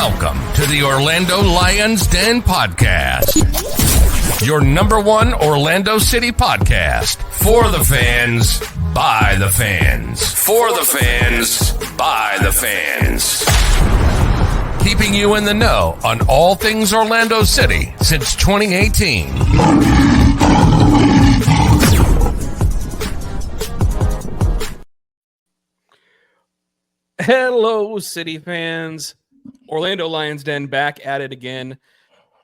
Welcome to the Orlando Lions Den Podcast, your number one Orlando City podcast. For the fans, by the fans. For the fans, by the fans. Keeping you in the know on all things Orlando City since 2018. Hello, City fans. Orlando Lions Den back at it again.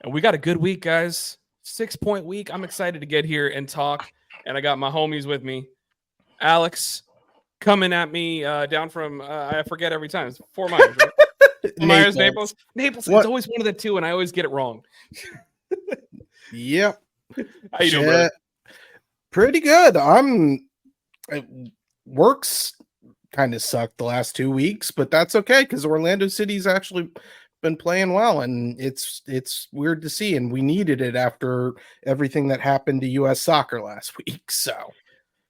And we got a good week, guys. 6-point week. I'm excited to get here and talk. And I got my homies with me. Alex coming at me down from, I forget every time. It's Fort Myers, right? Myers, Naples. Naples. What? It's always one of the two, and I always get it wrong. Yep. How you doing, brother? Pretty good. Works kind of sucked the last 2 weeks, but that's okay because Orlando City's actually been playing well, and it's weird to see, and we needed it after everything that happened to U.S. soccer last week. So,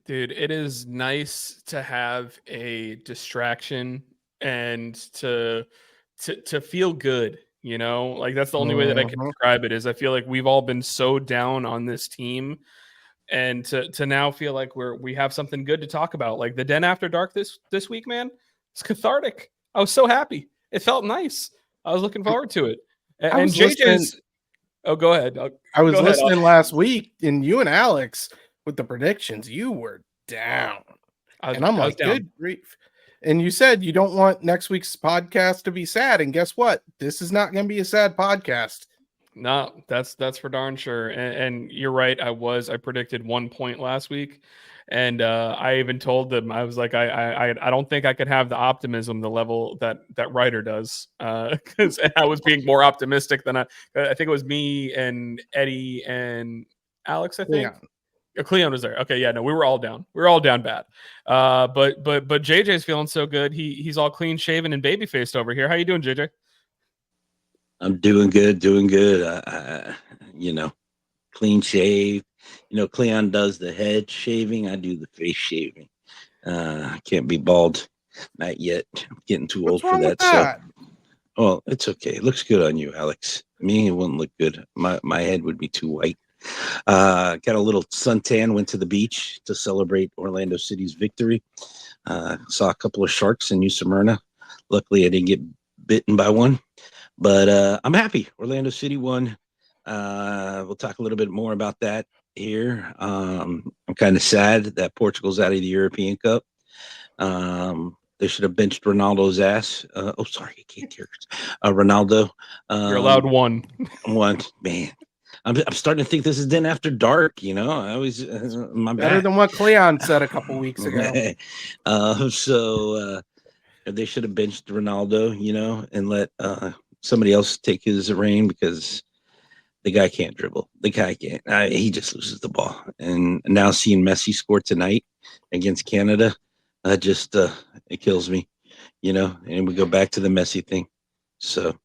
dude, it is nice to have a distraction and to feel good, you know? Like, that's the only way that I can describe it. Is I feel like we've all been so down on this team, and to now feel like we have something good to talk about. Like the Den After Dark this week, man, it's cathartic. I was so happy. It felt nice. I was looking forward to it. And JJ's go ahead. I was listening last week, and you and Alex with the predictions, you were down. I'm like, good grief. And you said you don't want next week's podcast to be sad, and guess what? This is not going to be a sad podcast. No, that's for darn sure. And you're right. I predicted 1 point last week. And I even told them, I was like, I don't think I could have the optimism, the level that Ryder does. Because I was being more optimistic than I think it was me and Eddie and Alex, I think. Yeah. Cleon was there. Okay, yeah, no, we were all down. We were all down bad. But JJ's feeling so good. He's all clean shaven and baby faced over here. How you doing, JJ? I'm doing good. Clean shave. Cleon does the head shaving. I do the face shaving. I can't be bald. Not yet. I'm getting too old for that. So, well, it's okay. It looks good on you, Alex. Me, it wouldn't look good. My head would be too white. Got a little suntan. Went to the beach to celebrate Orlando City's victory. Saw a couple of sharks in New Smyrna. Luckily, I didn't get bitten by one. But I'm happy. Orlando City won. We'll talk a little bit more about that here. I'm kind of sad that Portugal's out of the European Cup. They should have benched Ronaldo's ass. Sorry, I can't hear Ronaldo. You're allowed one. One, man. I'm starting to think this is Den After Dark. I always better than what Cleon said a couple weeks ago. So they should have benched Ronaldo, and let somebody else take his reign, because the guy can't dribble. The guy can't. He just loses the ball. And now seeing Messi score tonight against Canada, it kills me, and we go back to the Messi thing. So,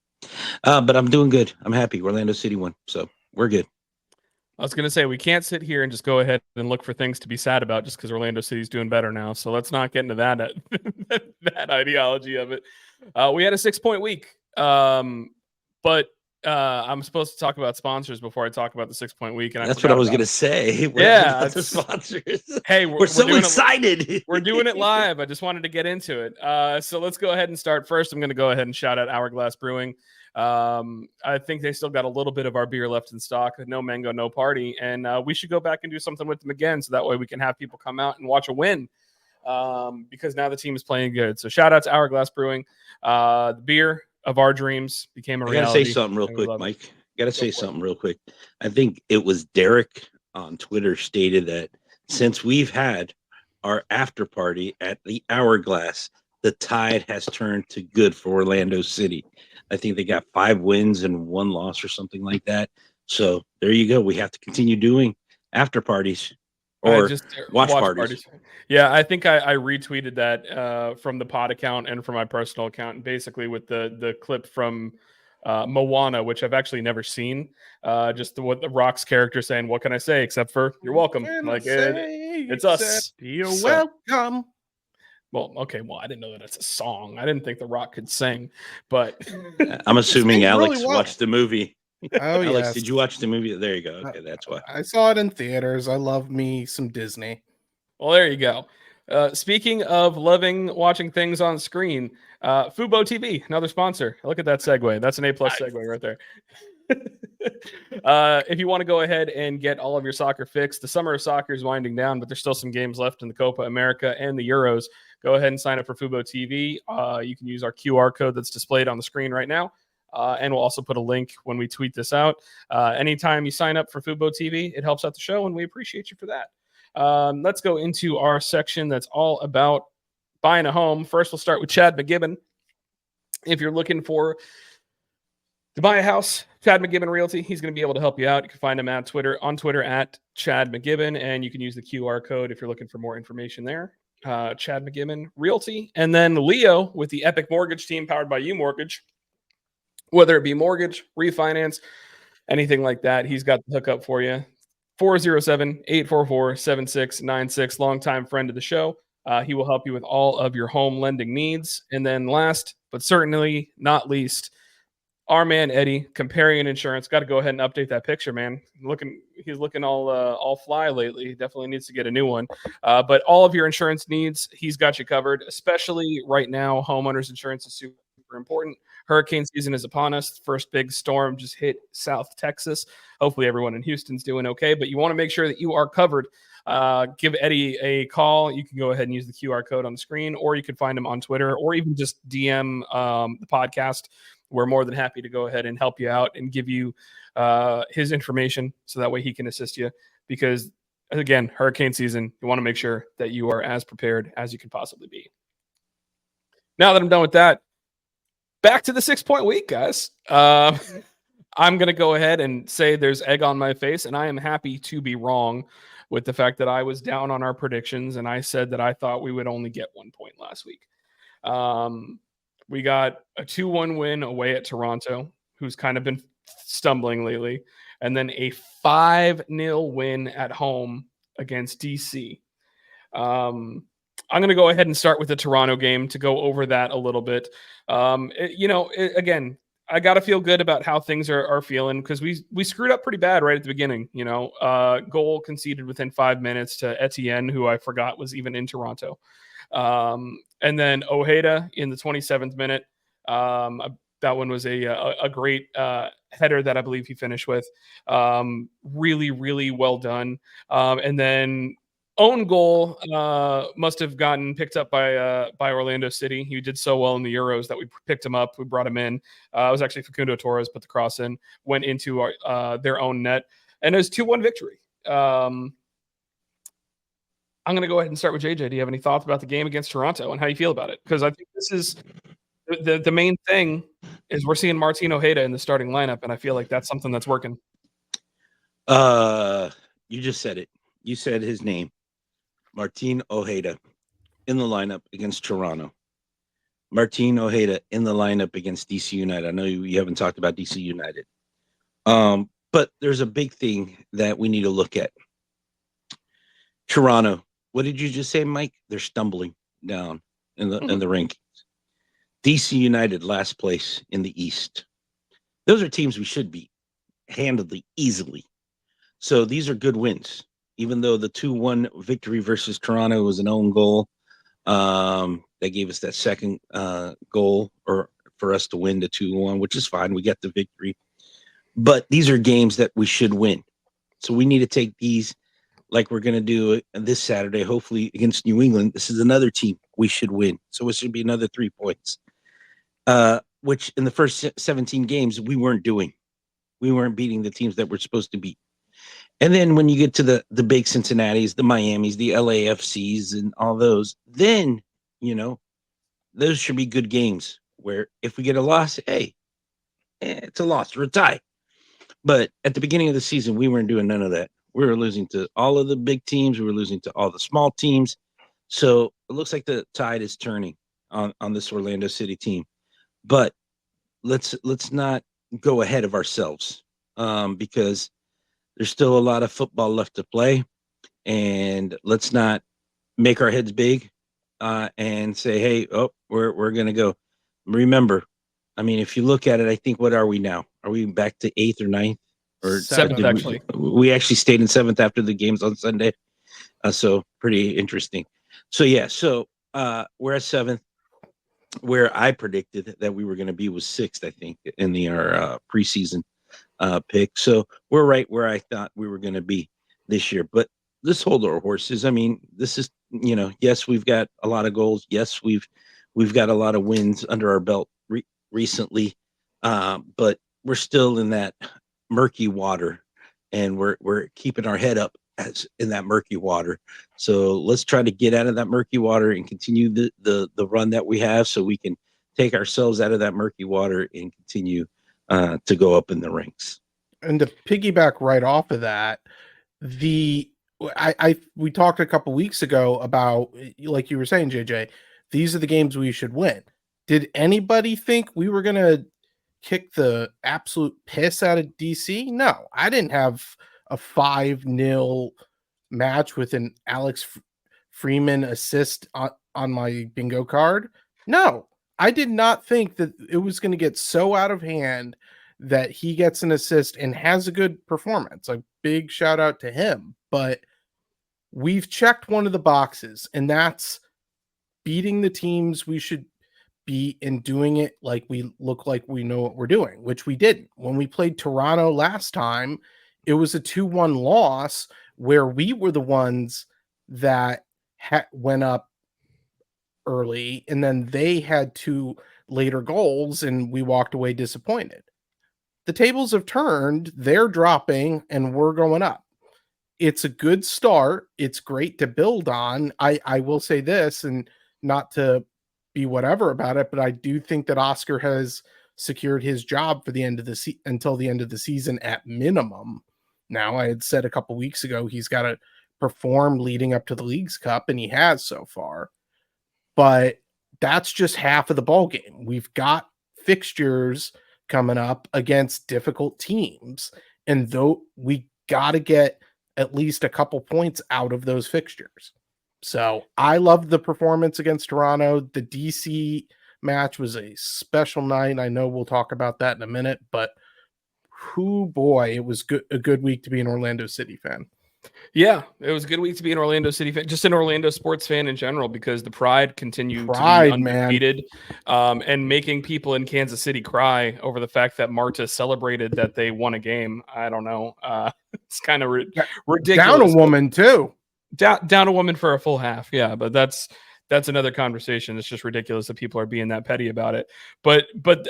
but I'm doing good. I'm happy. Orlando City won. So we're good. I was going to say, we can't sit here and just go ahead and look for things to be sad about just because Orlando City's doing better now. So let's not get into that ideology of it. We had a 6-point week. But I'm supposed to talk about sponsors before I talk about the 6-point week. And that's what I was going to say. The sponsors. Hey, we're so excited. We're doing it live. I just wanted to get into it. So let's go ahead and start. First, I'm going to go ahead and shout out Hourglass Brewing. I think they still got a little bit of our beer left in stock. No mango, no party. And we should go back and do something with them again, so that way we can have people come out and watch a win. Because now the team is playing good. So shout out to Hourglass Brewing. The beer of our dreams became a reality. I gotta say something real quick, Mike. I think it was Derek on Twitter stated that since we've had our after party at the Hourglass, the tide has turned to good for Orlando City. I think they got 5 wins and 1 loss or something like that. So there you go. We have to continue doing after parties or watch parties. Yeah, I think I retweeted that from the pod account and from my personal account, and basically with the clip from Moana, which I've actually never seen. Just what the Rock's character saying, "What can I say except for you're welcome?" Like it's us. You're welcome. Well, okay. Well, I didn't know that it's a song. I didn't think The Rock could sing, but I'm assuming Alex really well. watched the movie. Oh, Alex, yes. did you watch the movie? There you go. Okay, that's why. I saw it in theaters. I love me some Disney. Well, there you go. Speaking of loving watching things on screen, Fubo TV, another sponsor. Look at that segue. That's an A+ segue right there. If you want to go ahead and get all of your soccer fixed, the summer of soccer is winding down, but there's still some games left in the Copa America and the Euros. Go ahead and sign up for Fubo TV. You can use our QR code that's displayed on the screen right now. And we'll also put a link when we tweet this out. Anytime you sign up for Fubo TV, it helps out the show, and we appreciate you for that. Let's go into our section that's all about buying a home. First, we'll start with Chad McGibbon. If you're looking to buy a house, Chad McGibbon Realty, he's going to be able to help you out. You can find him on Twitter at Chad McGibbon, and you can use the QR code if you're looking for more information there. Chad McGibbon Realty. And then Leo with the Epic Mortgage team powered by U Mortgage. Whether it be mortgage, refinance, anything like that, he's got the hookup for you. 407-844-7696, longtime friend of the show. He will help you with all of your home lending needs. And then last, but certainly not least, our man Eddie, Comparion Insurance. Got to go ahead and update that picture, man. He's looking all fly lately. He definitely needs to get a new one. But all of your insurance needs, he's got you covered. Especially right now, homeowners insurance is super important. Hurricane season is upon us. First big storm just hit South Texas. Hopefully everyone in Houston's doing okay, but you want to make sure that you are covered. Give Eddie a call. You can go ahead and use the QR code on the screen, or you can find him on Twitter, or even just DM the podcast. We're more than happy to go ahead and help you out and give you his information so that way he can assist you. Because, again, hurricane season, you want to make sure that you are as prepared as you can possibly be. Now that I'm done with that, back to the 6-point week, guys. I'm going to go ahead and say there's egg on my face, and I am happy to be wrong with the fact that I was down on our predictions, and I said that I thought we would only get 1 point last week. We got a 2-1 win away at Toronto, who's kind of been stumbling lately, and then a 5-0 win at home against DC. I'm going to go ahead and start with the Toronto game to go over that a little bit. Again, I got to feel good about how things are feeling because we screwed up pretty bad right at the beginning. Goal conceded within 5 minutes to Etienne, who I forgot was even in Toronto. And then Ojeda in the 27th minute. That one was a great header that I believe he finished with. Really, really well done. And then own goal must have gotten picked up by Orlando City. He did so well in the Euros that we picked him up. We brought him in. It was actually Facundo Torres put the cross in, went into their own net, and it was 2-1 victory. I'm going to go ahead and start with JJ. Do you have any thoughts about the game against Toronto and how you feel about it? Because I think this is the main thing is we're seeing Martin Ojeda in the starting lineup, and I feel like that's something that's working. You just said it. You said his name. Martin Ojeda in the lineup against Toronto. Martin Ojeda in the lineup against DC United. I know you haven't talked about DC United. But there's a big thing that we need to look at. Toronto, what did you just say, Mike? They're stumbling down in the rankings. DC United, last place in the East. Those are teams we should beat handedly, easily. So these are good wins. Even though the 2-1 victory versus Toronto was an own goal, they gave us that second goal or for us to win the 2-1, which is fine. We get the victory. But these are games that we should win. So we need to take these like we're going to do this Saturday, hopefully against New England. This is another team we should win. So it should be another 3 points, which in the first 17 games we weren't doing. We weren't beating the teams that we're supposed to beat. And then when you get to the big Cincinnatis, the Miamis, the LAFCs, and all those, then, those should be good games where if we get a loss, hey, it's a loss or a tie. But at the beginning of the season, we weren't doing none of that. We were losing to all of the big teams. We were losing to all the small teams. So it looks like the tide is turning on this Orlando City team. But let's not go ahead of ourselves because there's still a lot of football left to play, and let's not make our heads big. and say, hey, we're going to go. Remember, I mean, if you look at it, I think, what are we now? Are we back to 8th or 9th? Or seventh, actually. We actually stayed in 7th after the games on Sunday. So pretty interesting. So, yeah, we're at 7th. Where I predicted that we were going to be was 6th, I think, in our preseason pick. So we're right where I thought we were going to be this year. But let's hold our horses. I mean, this is, yes, we've got a lot of goals. Yes, we've got a lot of wins under our belt recently, but we're still in that murky water, and we're keeping our head up as in that murky water. So let's try to get out of that murky water and continue the run that we have, so we can take ourselves out of that murky water and continue to go up in the ranks. And to piggyback right off of that, we talked a couple weeks ago about, like you were saying, JJ, these are the games we should win. Did anybody think we were going to kick the absolute piss out of DC? No, I didn't have a 5-0 match with an Alex Freeman assist on my bingo card. No, I did not think that it was going to get so out of hand that he gets an assist and has a good performance. A big shout out to him. But we've checked one of the boxes, and that's beating the teams we should beat and doing it like we look like we know what we're doing, which we didn't. When we played Toronto last time, it was a 2-1 loss where we were the ones that went up early, and then they had 2 later goals, and we walked away disappointed. The tables have turned, they're dropping, and we're going up. It's a good start. It's great to build on. I will say this, and not to be whatever about it, but I do think that Oscar has secured his job for the end of the until the end of the season at minimum. Now, I had said a couple weeks ago he's got to perform leading up to the Leagues Cup, and he has so far. But that's just half of the ball game. We've got fixtures coming up against difficult teams, and though we got to get at least a couple points out of those fixtures. So I loved the performance against Toronto. The DC match was a special night. I know we'll talk about that in a minute, but boy, it was a good week to be an Orlando City fan. Yeah, it was a good week to be an Orlando City fan, just an Orlando sports fan in general, because the Pride continued to be undefeated, and making people in Kansas City cry over the fact that Marta celebrated that they won a game. I don't know. It's kind of ridiculous. Down a woman too. Down a woman for a full half. Yeah, but that's another conversation. It's just ridiculous that people are being that petty about it. But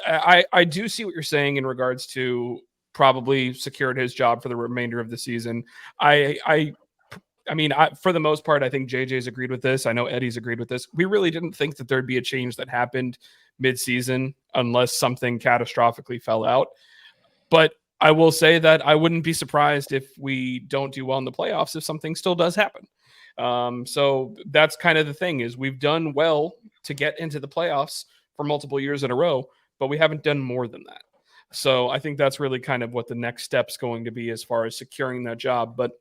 I do see what you're saying in regards to probably secured his job for the remainder of the season. I mean, for the most part, I think JJ's agreed with this. I know Eddie's agreed with this. We really didn't think that there'd be a change that happened mid-season unless something catastrophically fell out. But I will say that I wouldn't be surprised if we don't do well in the playoffs if something still does happen. So that's kind of the thing, is we've done well to get into the playoffs for multiple years in a row, but we haven't done more than that. So I think that's really kind of what the next step's going to be as far as securing that job. But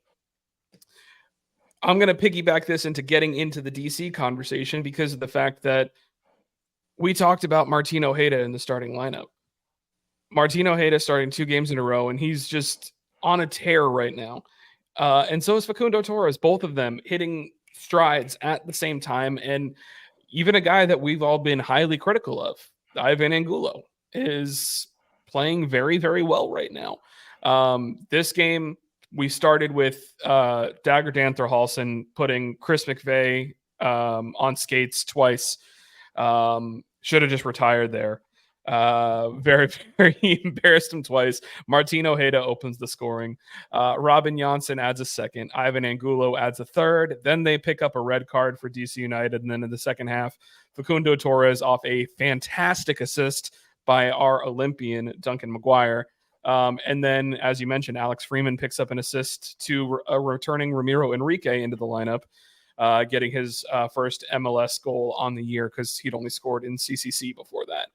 I'm going to piggyback this into getting into the DC conversation because of the fact that we talked about Martin Ojeda in the starting lineup. Martin Ojeda starting 2 games in a row, and he's just on a tear right now. And so is Facundo Torres, both of them hitting strides at the same time. And even a guy that we've all been highly critical of, Ivan Angulo, is playing very, very well right now. This game, we started with Dagger Danther Halson putting Chris McVeigh on skates twice. Should have just retired there. Very, very embarrassed him twice. Martin Ojeda opens the scoring. Robin Janssen adds a second. Ivan Angulo adds a third. Then they pick up a red card for DC United. And then in the second half, Facundo Torres off a fantastic assist by our Olympian, Duncan McGuire. And then, as you mentioned, Alex Freeman picks up an assist to returning Ramiro Enrique into the lineup, getting his first MLS goal on the year because he'd only scored in CCC before that.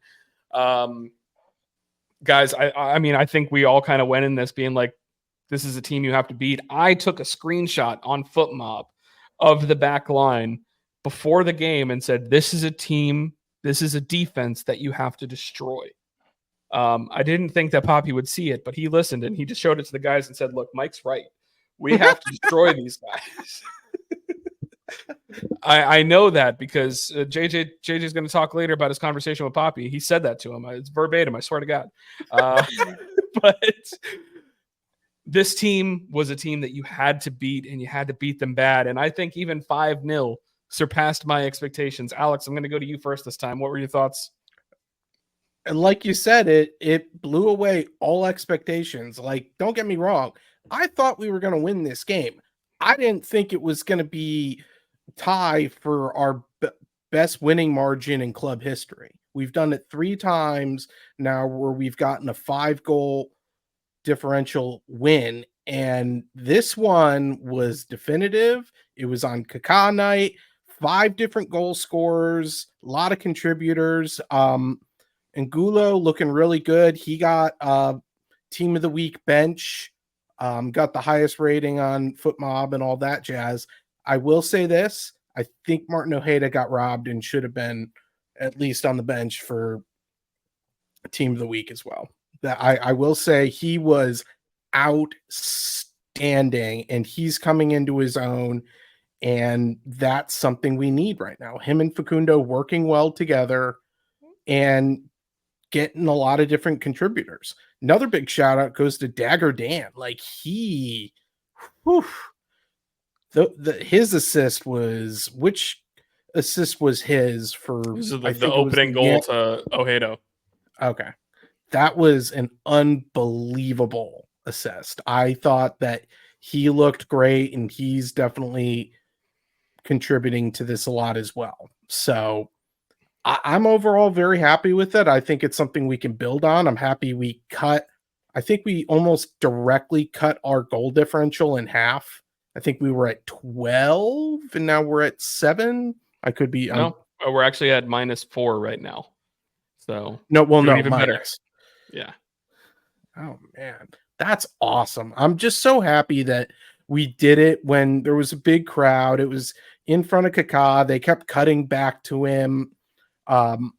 Guys, I mean, I think we all kind of went in this being like, this is a team you have to beat. I took a screenshot on FootMob of the back line before the game and said, this is a team, this is a defense that you have to destroy. I didn't think that Poppy would see it, but he listened and he just showed it to the guys and said, look, Mike's right. We have to destroy these guys. I know that because JJ's going to talk later about his conversation with Poppy. He said that to him. It's verbatim. I swear to God. But this team was a team that you had to beat, and you had to beat them bad. And I think even 5-0 surpassed my expectations. Alex, I'm going to go to you first this time. What were your thoughts? And like you said, it blew away all expectations. Like, don't get me wrong. I thought we were going to win this game. I didn't think it was going to be tie for our best winning margin in club history. We've done it 3 times now where we've gotten a 5-goal differential win. And this one was definitive. It was on Kaká night, 5 different goal scorers, a lot of contributors. Angulo looking really good. He got team of the week bench, got the highest rating on FootMob and all that jazz. I will say this. I think Martin Ojeda got robbed and should have been at least on the bench for team of the week as well. That I will say he was outstanding and he's coming into his own. And that's something we need right now. Him and Facundo working well together and getting a lot of different contributors. Another big shout out goes to Dagger Dan. Like he, his assist was, which assist was his for the opening goal to Ojeda? Okay. That was an unbelievable assist. I thought that he looked great and he's definitely contributing to this a lot as well. So I'm overall very happy with it. I think it's something we can build on. I'm happy I think we almost directly cut our goal differential in half. I think we were at 12 and now we're at 7. I could be. No, we're actually at -4 right now. So no, even minus. Better. Yeah. Oh man, that's awesome. I'm just so happy that we did it when there was a big crowd. It was in front of Kaká. They kept cutting back to him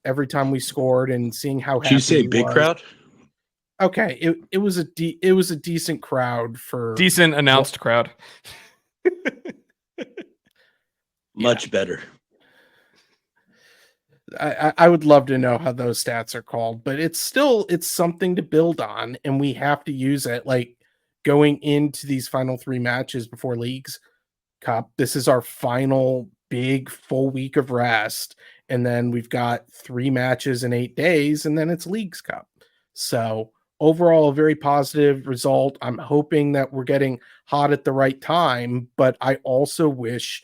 every time we scored and seeing how happy. Did you say big crowd? Okay, it was a decent crowd for decent announced crowd. Much better. I would love to know how those stats are called, but it's something to build on, and we have to use it. Like going into these final 3 matches before Leagues Cup, this is our final big full week of rest, and then we've got 3 matches in 8 days, and then it's Leagues Cup. So overall, a very positive result. I'm hoping that we're getting hot at the right time, but I also wish,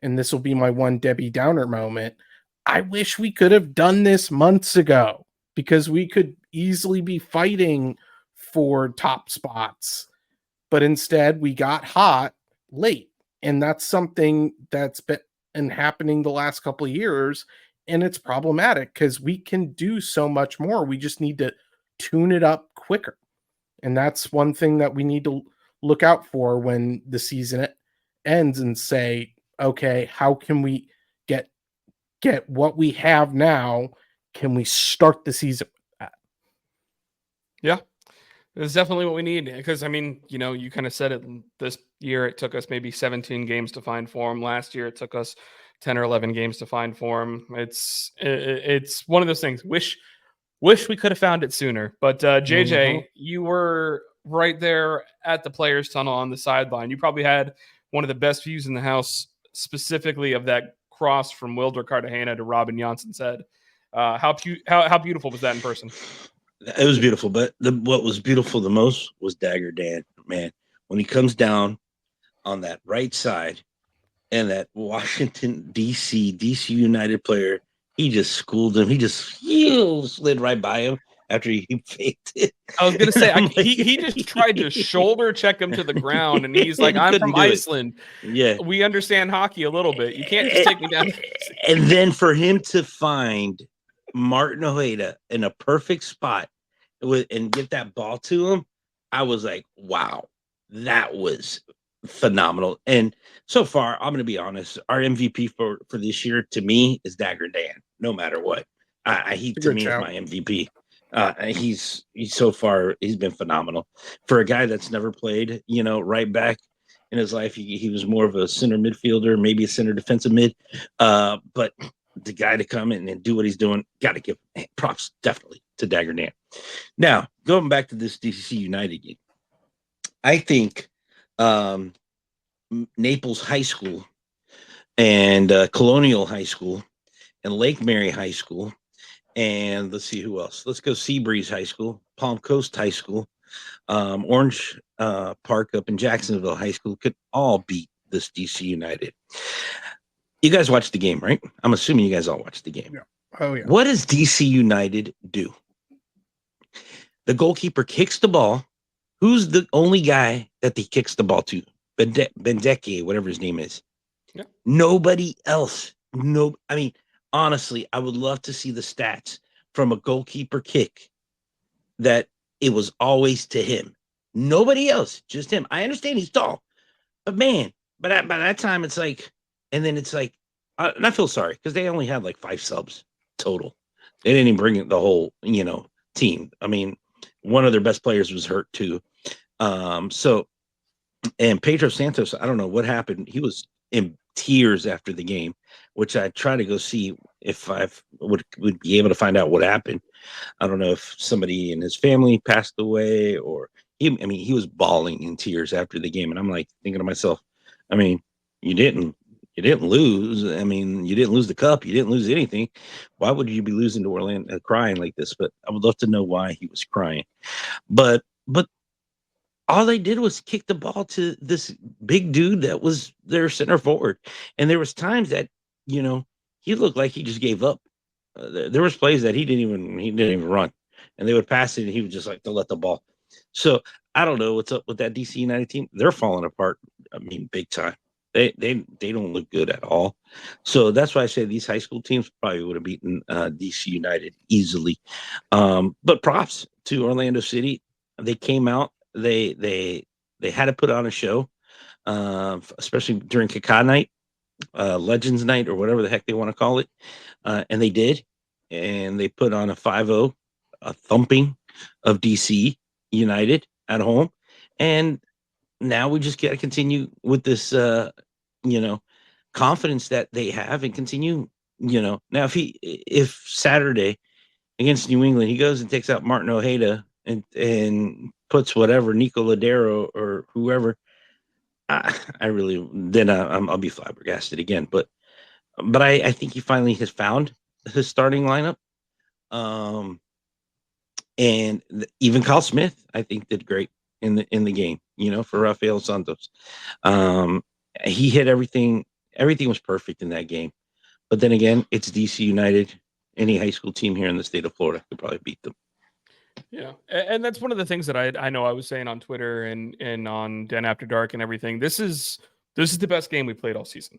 and this will be my one Debbie Downer moment, I wish we could have done this months ago because we could easily be fighting for top spots. But instead, we got hot late. And that's something that's been happening the last couple of years. And it's problematic because we can do so much more. We just need to tune it up quicker. And that's one thing that we need to look out for when the season ends and say, okay, how can we get what we have now? Can we start the season with that? Yeah, it's definitely what we need. Because I mean, you kind of said it. This year, it took us maybe 17 games to find form. Last year, it took us 10 or 11 games to find form. It's one of those things. Wish we could have found it sooner. But JJ, you were right there at the players' tunnel on the sideline. You probably had one of the best views in the house, specifically of that cross from Wilder Cartagena to Robin Janssen's head. How beautiful was that in person? It was beautiful, but what was beautiful the most was Dagger Dan, man. When he comes down on that right side and that Washington, D.C. United player, he just schooled him. He just slid right by him after he faked it. I was going to say, he just tried to shoulder check him to the ground, and he's like, I'm from Iceland. Yeah. We understand hockey a little bit. You can't just take me down. And then for him to find Martin Ojeda in a perfect spot and get that ball to him, I was like, wow, that was phenomenal. And so far, I'm going to be honest, our MVP for this year to me is Dagger Dan. No matter what, he to me is my MVP. He's so far he's been phenomenal for a guy that's never played. Right back in his life, he was more of a center midfielder, maybe a center defensive mid. But the guy to come in and do what he's doing, got to give props definitely to Dagger Dan. Now, going back to this DC United game, I think Naples High School and Colonial High School and Lake Mary High School, and let's see who else. Let's go Seabreeze High School, Palm Coast High School, Orange Park up in Jacksonville High School could all beat this DC United. You guys watched the game, right? I'm assuming you guys all watched the game. Yeah. Oh, yeah. What does DC United do? The goalkeeper kicks the ball. Who's the only guy that he kicks the ball to? Bendeke, whatever his name is. Yeah. Nobody else. No, I mean, honestly, I would love to see the stats from a goalkeeper kick that it was always to him. Nobody else, just him. I understand he's tall, but man, by that time it's like, and then it's like, and I feel sorry because they only had like 5 subs total. They didn't even bring the whole, team. I mean, one of their best players was hurt too. And Pedro Santos, I don't know what happened. He was in tears after the game, which I try to go see if I would be able to find out what happened. I don't know if somebody in his family passed away or he was bawling in tears after the game. And I'm like thinking to myself, I mean, you didn't lose. I mean, you didn't lose the cup. You didn't lose anything. Why would you be losing to Orlando crying like this? But I would love to know why he was crying. But all they did was kick the ball to this big dude that was their center forward. And there was times that, he looked like he just gave up. There was plays that he didn't even run. And they would pass it and he would just like to let the ball. So I don't know what's up with that DC United team. They're falling apart. I mean, big time. They don't look good at all. So that's why I say these high school teams probably would have beaten DC United easily. But props to Orlando City. They came out. They had to put on a show, especially during Kaká night, Legends night, or whatever the heck they want to call it. And they did. And they put on a 5-0, a thumping of DC United at home. And now we just got to continue with this, confidence that they have and continue, Now, if Saturday against New England, he goes and takes out Martin Ojeda and puts whatever, Nico Ladero or whoever, I'll be flabbergasted again. But I think he finally has found his starting lineup. And even Kyle Smith, I think, did great in the game, for Rafael Santos. He hit everything. Everything was perfect in that game. But then again, it's DC United. Any high school team here in the state of Florida could probably beat them. Yeah, and that's one of the things that I know I was saying on Twitter and on Den After Dark and everything. This is the best game we played all season.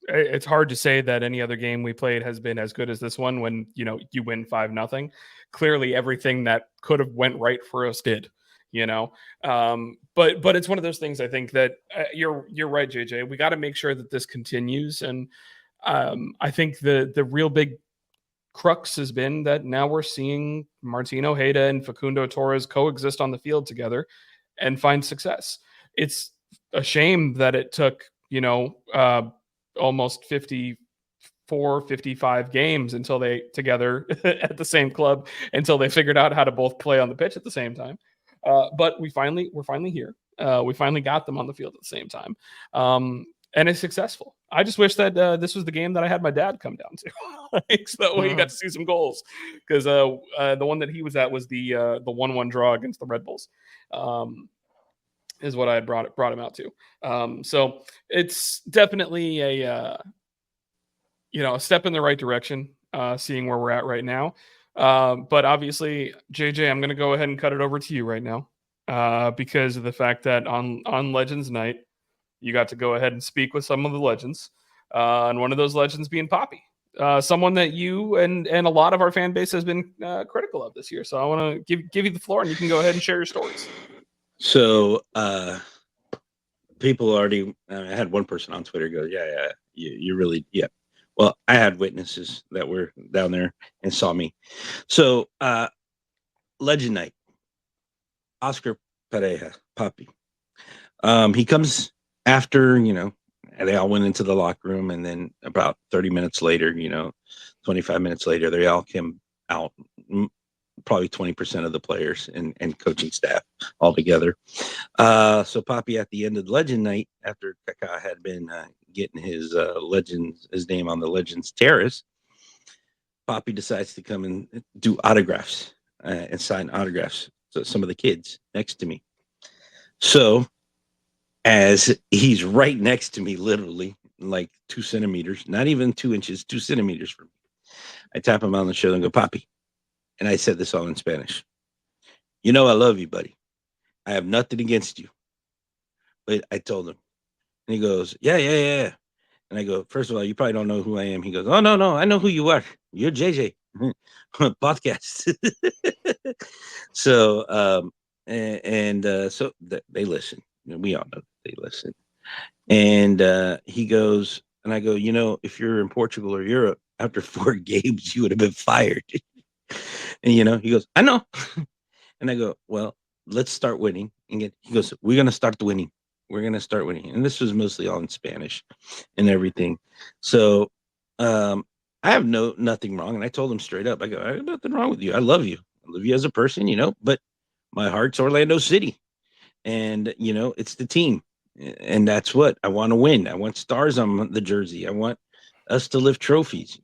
It's hard to say that any other game we played has been as good as this one when, you win 5-0. Clearly everything that could have went right for us did, but it's one of those things. I think that you're right, JJ. We got to make sure that this continues. And I think the real big crux has been that now we're seeing Martin Ojeda and Facundo Torres coexist on the field together and find success. It's a shame that it took, almost 55 games until they together at the same club, until they figured out how to both play on the pitch at the same time. But we're finally here. We finally got them on the field at the same time. And it's successful. I just wish that this was the game that I had my dad come down to, so that way he got to see some goals. Because the one that he was at was the 1-1 draw against the Red Bulls, is what I had brought him out to. So it's definitely a step in the right direction, seeing where we're at right now. But obviously, JJ, I'm going to go ahead and cut it over to you right now, because of the fact that on Legends Night, you got to go ahead and speak with some of the legends, and one of those legends being Poppy, someone that you and a lot of our fan base has been critical of this year. So I want to give you the floor, and you can go ahead and share your stories. So people already. I had one person on Twitter go, "Yeah, you really, yeah." Well, I had witnesses that were down there and saw me. So, Legend Night, Oscar Pareja, Papi. He comes after, and they all went into the locker room, and then about 30 minutes later, 25 minutes later, they all came out. Probably 20% of the players and coaching staff all together. So Papi at the end of the Legend Night, after Kaká had been getting his his name on the Legends Terrace, Papi decides to come and do autographs and sign autographs. So some of the kids next to me. So as he's right next to me, literally like 2 centimeters, not even 2 inches, 2 centimeters from me, I tap him on the shoulder and go, "Papi." And I said this all in Spanish. "I love you, buddy. I have nothing against you." But I told him. And he goes, "Yeah, yeah, yeah." And I go, "First of all, you probably don't know who I am." He goes, "Oh, no. I know who you are. You're JJ. Podcast." So, so they listen. We all know they listen. And he goes, and I go, "If you're in Portugal or Europe, after 4 games, you would have been fired." And, he goes, "I know." And I go, "Well, let's start winning." And he goes, "We're going to start winning. We're going to start winning." And this was mostly all in Spanish and everything. So I have nothing wrong. And I told him straight up, I go, "I have nothing wrong with you. I love you. I love you as a person, but my heart's Orlando City. And, it's the team. And that's what I want to win. I want stars on the jersey. I want us to lift trophies,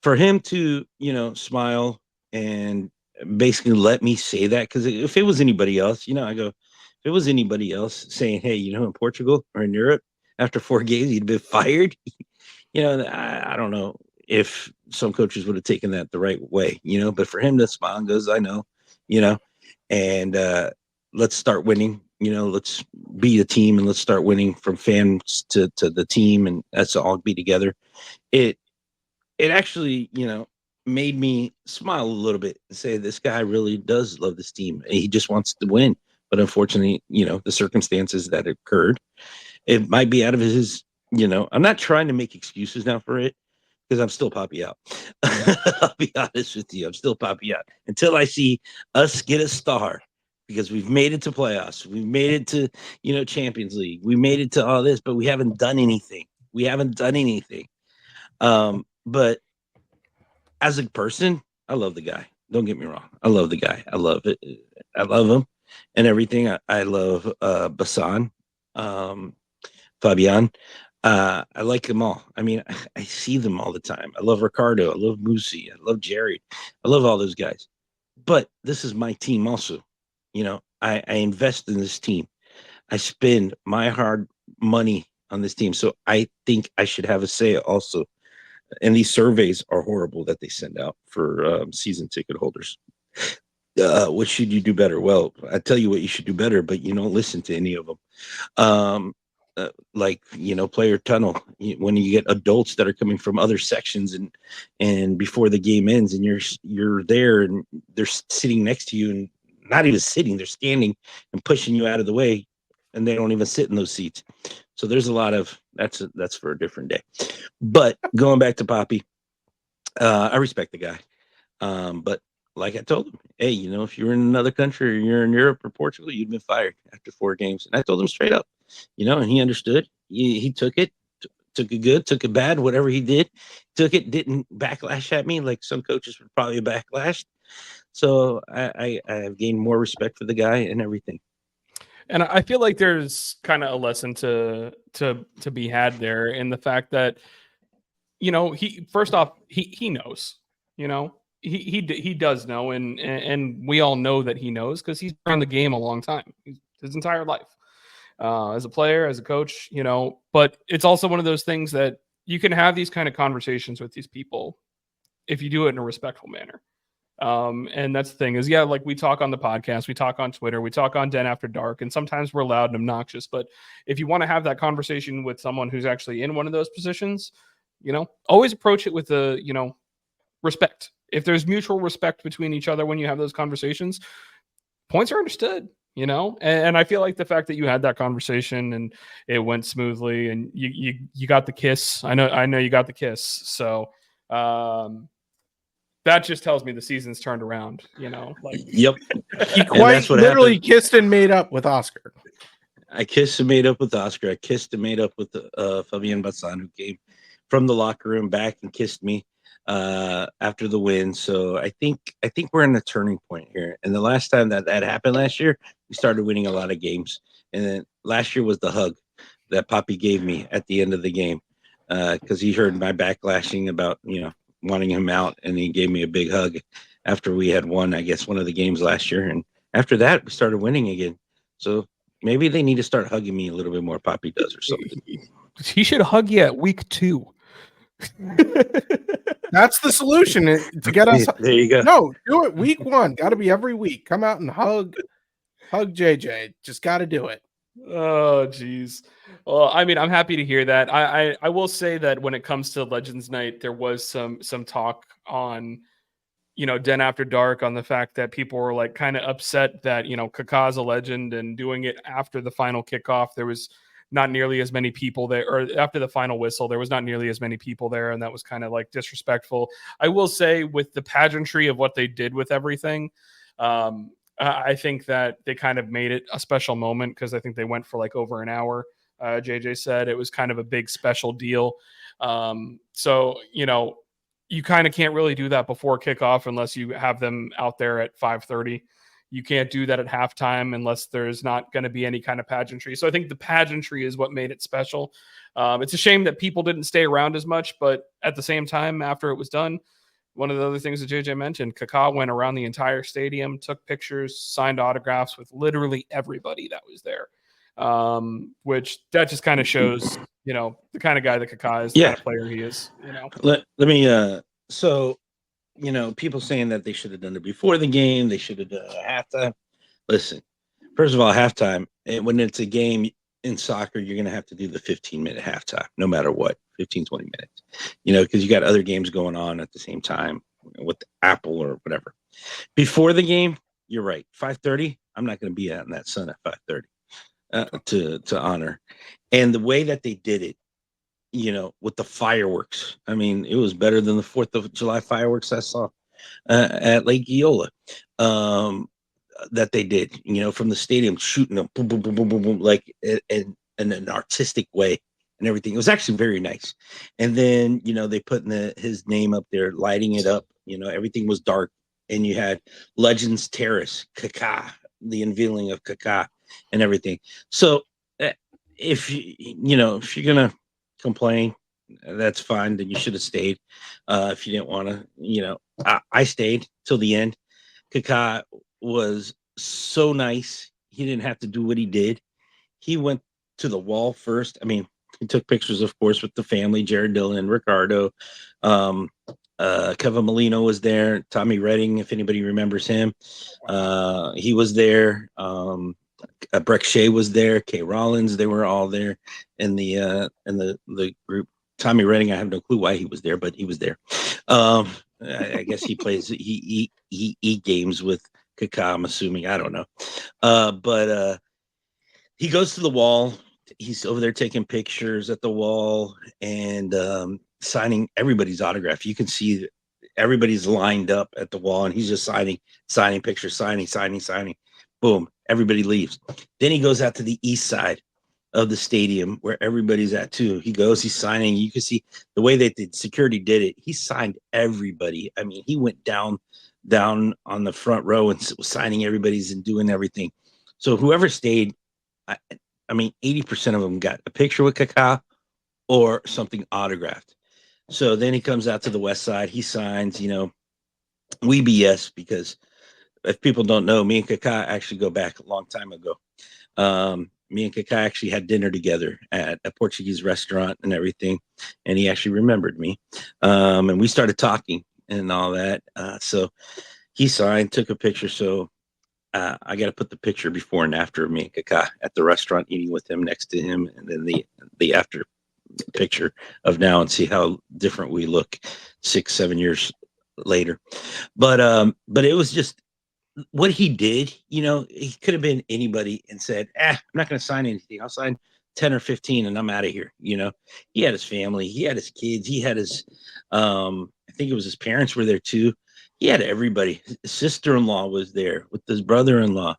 for him to, smile and basically let me say that. Because if it was anybody else, I go, if it was anybody else saying, "Hey, in Portugal or in Europe, after 4 games, you'd been fired." I don't know if some coaches would have taken that the right way, but for him to smile and goes, "I know, and let's start winning. Let's be a team and let's start winning from fans to the team, and let's all be together." It actually, made me smile a little bit and say, this guy really does love this team. He just wants to win. But unfortunately, the circumstances that occurred, it might be out of his, I'm not trying to make excuses now for it because I'm still Papi out. I'll be honest with you. I'm still Papi out until I see us get a star, because we've made it to playoffs. We've made it to, Champions League. We made it to all this, but we haven't done anything. But as a person, I love the guy. Don't get me wrong. I love the guy. I love it. I love him and everything. I love Bassan, Fabian. I like them all. I mean, I see them all the time. I love Ricardo. I love Musi. I love Jerry. I love all those guys. But this is my team also. I invest in this team. I spend my hard money on this team. So I think I should have a say also. And these surveys are horrible that they send out for season ticket holders. What should you do better? Well, I tell you what you should do better, but you don't listen to any of them. Player tunnel, when you get adults that are coming from other sections and before the game ends, and you're there and they're sitting next to you, and not even sitting, they're standing and pushing you out of the way, and they don't even sit in those seats. So there's a lot of that's for a different day. But going back to Papi, I respect the guy. But like I told him, hey, if you're in another country or you're in Europe or Portugal, you'd been fired after 4 games. And I told him straight up, and he understood. He took it, took it good, took it bad, whatever he did, took it, didn't backlash at me like some coaches would probably backlash. So I have gained more respect for the guy and everything. And I feel like there's kind of a lesson to be had there in the fact that, he first off, he knows, he does know. And we all know that he knows because he's around the game a long time, his entire life, as a player, as a coach, but it's also one of those things that you can have these kind of conversations with these people if you do it in a respectful manner. And that's the thing is, like we talk on the podcast, we talk on Twitter, we talk on Den After Dark, and sometimes we're loud and obnoxious. But if you want to have that conversation with someone who's actually in one of those positions, always approach it with respect. If there's mutual respect between each other when you have those conversations, points are understood. you know? And I feel like the fact that you had that conversation and it went smoothly and you got the kiss. I know you got the kiss. So that just tells me the season's turned around, you know? Like, yep. He quite literally kissed and made up with Oscar. I kissed and made up with Oscar. I kissed and made up with Fabian Bassan, who came from the locker room back and kissed me after the win. So I think we're in a turning point here. And the last time that happened last year, we started winning a lot of games. And then last year was the hug that Poppy gave me at the end of the game because he heard my backlashing about, you know, wanting him out, and he gave me a big hug after we had won, I guess, one of the games last year. And after that, we started winning again. So maybe they need to start hugging me a little bit more. Poppy does or something. He should hug you at week 2. That's the solution to get us. There you go. No, do it week 1. Got to be every week. Come out and hug JJ. Just got to do it. Oh, geez. Well, I mean, I'm happy to hear that. I will say that when it comes to Legends Night, there was some talk on, you know, Den After Dark on the fact that people were like kind of upset that, you know, Kaká's a legend and doing it after the final kickoff, there was not nearly as many people there, or after the final whistle, there was not nearly as many people there. And that was kind of like disrespectful. I will say with the pageantry of what they did with everything, I think that they kind of made it a special moment because I think they went for like over an hour. JJ said it was kind of a big special deal. So, you know, you kind of can't really do that before kickoff unless you have them out there at 5:30. You can't do that at halftime unless there's not going to be any kind of pageantry. So I think the pageantry is what made it special. It's a shame that people didn't stay around as much, but at the same time, after it was done, one of the other things that JJ mentioned, Kaká went around the entire stadium, took pictures, signed autographs with literally everybody that was there. Which that just kind of shows, you know, the kind of guy that Kaká is, the kind of player he is, you know. Let me so, you know, people saying that they should have done it before the game, they should have done it at halftime. Listen, first of all, halftime, when it's a game in soccer, you're going to have to do the 15-minute halftime, no matter what, 15, 20 minutes, you know, because you got other games going on at the same time with Apple or whatever. Before the game, you're right. 5:30, I'm not going to be out in that sun at 5:30 to honor. And the way that they did it, you know, with the fireworks, I mean, it was better than the 4th of July fireworks I saw at Lake Eola. That they did, you know, from the stadium, shooting them, boom, boom, boom, boom, boom, boom, like in an artistic way and everything. It was actually very nice. And then, you know, they put his name up there, lighting it up. You know, everything was dark, and you had Legends Terrace, Kaká, the unveiling of Kaká, and everything. So, if you're gonna complain, that's fine. Then you should have stayed. If you didn't want to, you know, I stayed till the end. Kaká was so nice. He didn't have to do what he did. He went to the wall first. I mean, he took pictures, of course, with the family, Jared Dillon, Ricardo. Kevin Molino was there. Tommy Redding, if anybody remembers him. He was there. Breck Shea was there. Kay Rollins, they were all there in the group. Tommy Redding, I have no clue why he was there, but he was there. I guess he plays he games with Kaká, I'm assuming. I don't know. But he goes to the wall. He's over there taking pictures at the wall and signing everybody's autograph. You can see everybody's lined up at the wall, and he's just signing pictures, signing. Boom, everybody leaves. Then he goes out to the east side of the stadium where everybody's at too. He's signing. You can see the way that the security did it. He signed everybody. I mean, he went down on the front row and was signing everybody's and doing everything. So whoever stayed, I mean, 80% of them got a picture with Kaká or something autographed. So then he comes out to the west side. He signs, you know, we BS, because if people don't know, me and Kaká actually go back a long time ago. Me and Kaká actually had dinner together at a Portuguese restaurant and everything. And he actually remembered me. And we started talking and all that. So he signed, took a picture. So I got to put the picture before and after of me and Kaká at the restaurant, eating with him, next to him, and then the after picture of now, and see how different we look 6-7 years later. But it was just, what he did, he could have been anybody and said, I'm not going to sign anything. I'll sign 10 or 15 and I'm out of here. He had his family, he had his kids, he had his, I think it was his parents were there too. He had everybody. His sister-in-law was there with his brother-in-law.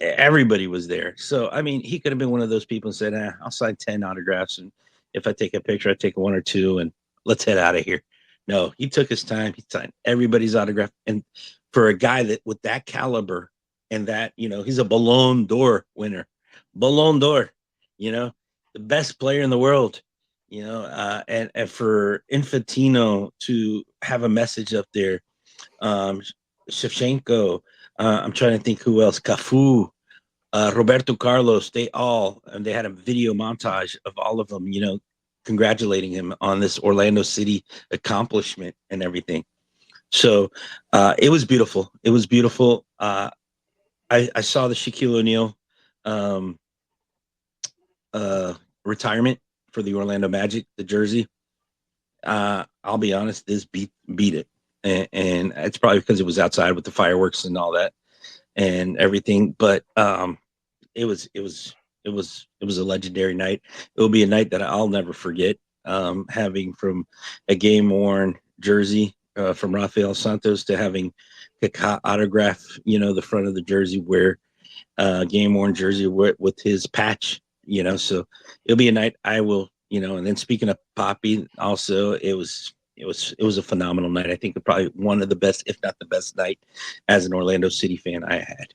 Everybody was there. So, I mean, he could have been one of those people and said, I'll sign 10 autographs. And if I take a picture, I take one or two and let's head out of here. No, he took his time. He signed everybody's autograph. And for a guy that with that caliber and that, he's a Ballon d'Or winner, Ballon d'Or, the best player in the world, and for Infantino to have a message up there, Shevchenko, I'm trying to think who else, Cafu, Roberto Carlos, they had a video montage of all of them, congratulating him on this Orlando City accomplishment and everything. So it was beautiful. It was beautiful. I saw the Shaquille O'Neal retirement for the Orlando Magic, the jersey. I'll be honest, this beat it. And it's probably because it was outside with the fireworks and all that and everything. But it was a legendary night. It will be a night that I'll never forget. Having from a game worn jersey from Rafael Santos to having Kaká autograph, the front of the jersey where game worn jersey with his patch, so it'll be a night I will, and then speaking of Poppy, also it was a phenomenal night. I think probably one of the best, if not the best night as an Orlando City fan I had.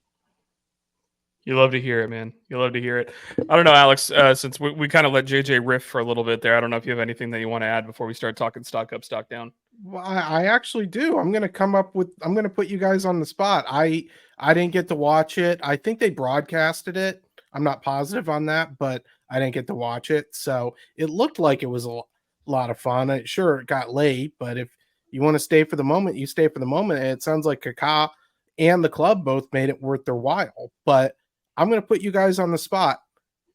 You love to hear it, man. You love to hear it. I don't know, Alex, since we kind of let JJ riff for a little bit there, I don't know if you have anything that you want to add before we start talking stock up, stock down. Well, I actually do. I'm going to put you guys on the spot. I didn't get to watch it. I think they broadcasted it. I'm not positive on that, but I didn't get to watch it. So it looked like it was a lot of fun. Sure, it got late, but if you want to stay for the moment, you stay for the moment. And it sounds like Kaká and the club both made it worth their while. But I'm going to put you guys on the spot.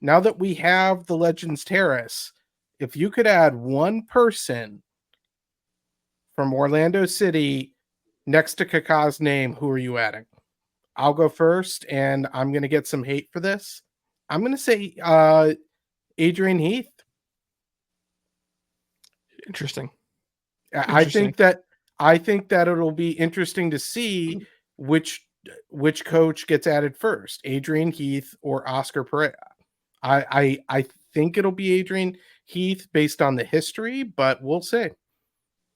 Now that we have the Legends Terrace, if you could add one person from Orlando City next to Kaká's name, who are you adding? I'll go first, and I'm going to get some hate for this. I'm going to say Adrian Heath. Interesting. I think that it'll be interesting to see which coach gets added first, Adrian Heath or Oscar Pereira. I think it'll be Adrian Heath based on the history, but we'll see.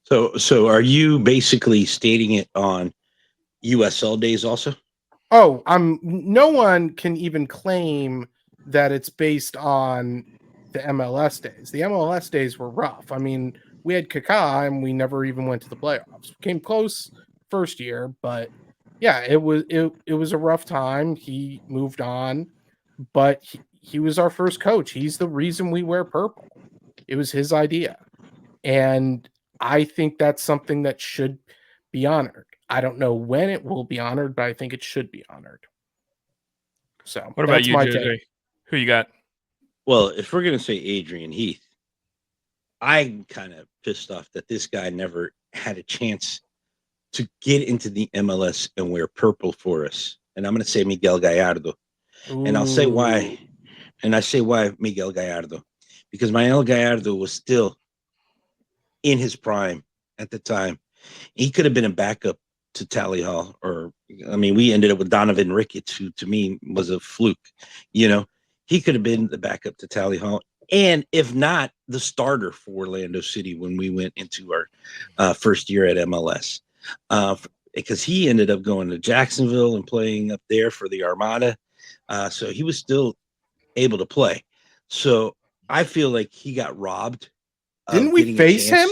So are you basically stating it on USL days also? Oh, no one can even claim that it's based on the MLS days. The MLS days were rough. I mean, we had Kaká and we never even went to the playoffs. Came close first year, but yeah, it was a rough time. He moved on, but he was our first coach. He's the reason we wear purple. It was his idea. And I think that's something that should be honored. I don't know when it will be honored, but I think it should be honored. So what about you, JJ? Who you got? Well, if we're going to say Adrian Heath, I'm kind of pissed off that this guy never had a chance to get into the MLS and wear purple for us. And I'm going to say Miguel Gallardo. Ooh. And I'll say why. And I say why Miguel Gallardo. Because Miguel Gallardo was still in his prime at the time. He could have been a backup to Tally Hall. We ended up with Donovan Ricketts, who to me was a fluke. He could have been the backup to Tally Hall. And if not, the starter for Orlando City when we went into our first year at MLS. Because he ended up going to Jacksonville and playing up there for the Armada. So he was still able to play. So I feel like he got robbed. Didn't we face him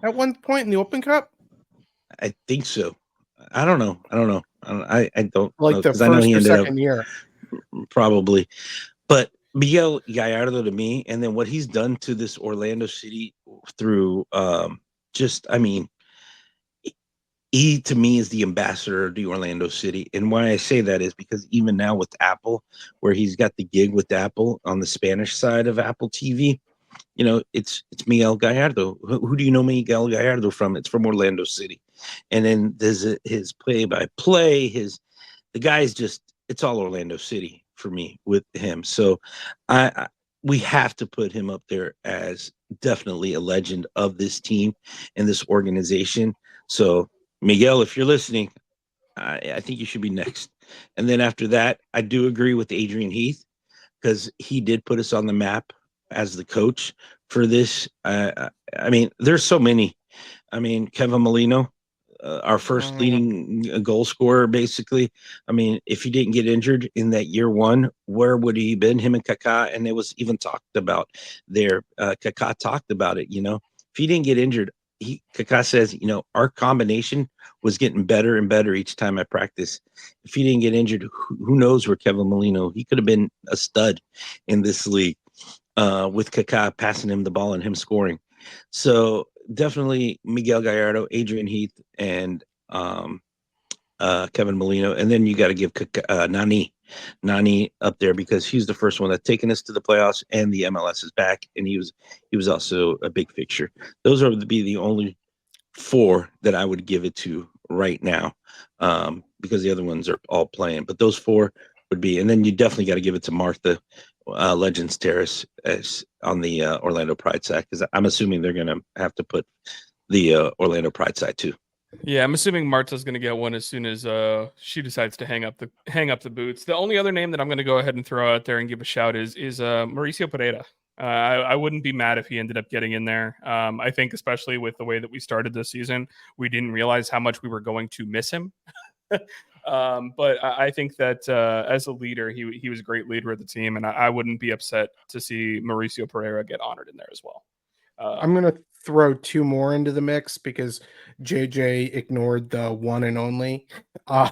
at one point in the Open Cup? I think so. I don't know. I don't like know, the first or second year. Probably. But Miguel Gallardo to me, and then what he's done to this Orlando City through he to me is the ambassador of the Orlando City. And why I say that is because even now with Apple, where he's got the gig with Apple on the Spanish side of Apple TV, it's Miguel Gallardo. Who do you know Miguel Gallardo from? It's from Orlando City. And then there's his play-by-play, his the guy is just, it's all Orlando City for me with him. So we have to put him up there as definitely a legend of this team and this organization. So Miguel, if you're listening, I think you should be next. And then after that, I do agree with Adrian Heath because he did put us on the map as the coach for this. I mean, there's so many. I mean, Kevin Molino, our first leading goal scorer, basically. I mean, if he didn't get injured in that year one, where would he been? Him and Kaká, and it was even talked about there. Kaká talked about it. If he didn't get injured, Kaká says, our combination was getting better and better each time I practice. If he didn't get injured, who knows where Kevin Molino? He could have been a stud in this league with Kaká passing him the ball and him scoring. So definitely Miguel Gallardo, Adrian Heath, and Kevin Molino. And then you got to give Nani up there because he's the first one that's taken us to the playoffs and the MLS is back. And he was also a big fixture. Those are be the only 4 that I would give it to right now because the other ones are all playing. But those 4 would be, and then you definitely got to give it to Martha Legends Terrace as on the Orlando Pride side because I'm assuming they're going to have to put the Orlando Pride side too. Yeah, I'm assuming Marta's going to get one as soon as she decides to hang up the boots. The only other name that I'm going to go ahead and throw out there and give a shout is Mauricio Pereira. I wouldn't be mad if he ended up getting in there. I think especially with the way that we started this season, we didn't realize how much we were going to miss him. But I think that as a leader, he was a great leader of the team, and I wouldn't be upset to see Mauricio Pereira get honored in there as well. I'm going to throw 2 more into the mix because JJ ignored the one and only. I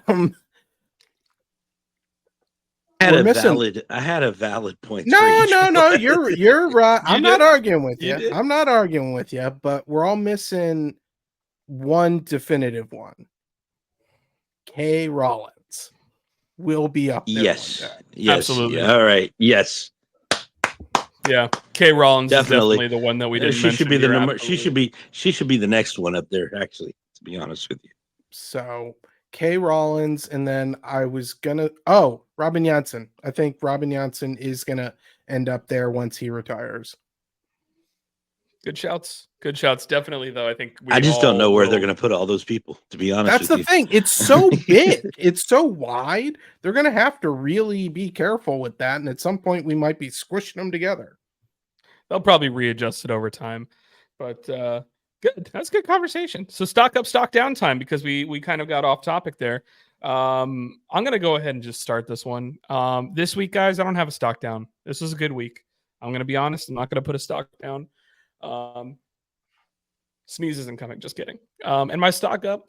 had a valid point. No. You're right. I'm not arguing with you. I'm not arguing with you, but we're all missing one definitive one. K. Rollins will be up there. Yes. Absolutely. Yeah. All right. Yes. Yeah, K. Rollins is definitely the one that we didn't mention. Should be the number. Absolutely. She should be the next one up there. Actually, to be honest with you. So K. Rollins, and then I was gonna. Robin Janssen. I think Robin Janssen is gonna end up there once he retires. Good shouts. Definitely, though. I think I just don't know where they're going to put all those people, to be honest. That's the thing. It's so big. It's so wide. They're going to have to really be careful with that. And at some point, we might be squishing them together. They'll probably readjust it over time. But good. That's a good conversation. So stock up, stock down time because we kind of got off topic there. I'm going to go ahead and just start this one. This week, guys, I don't have a stock down. This was a good week. I'm going to be honest. I'm not going to put a stock down. Sneeze isn't coming, just kidding. And my stock up,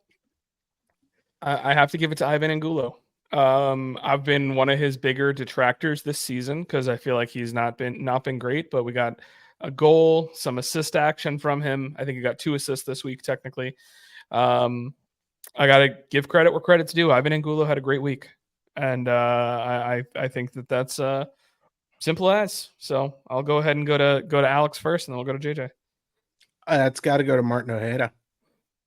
I have to give it to Ivan Angulo. I've been one of his bigger detractors this season because I feel like he's not been great, but we got a goal, some assist action from him. I think he got 2 assists this week, technically. I got to give credit where credit's due. Ivan Angulo had a great week. And I think that's simple as. So I'll go ahead and go to Alex first, and then we'll go to JJ. It's got to go to Martin Ojeda.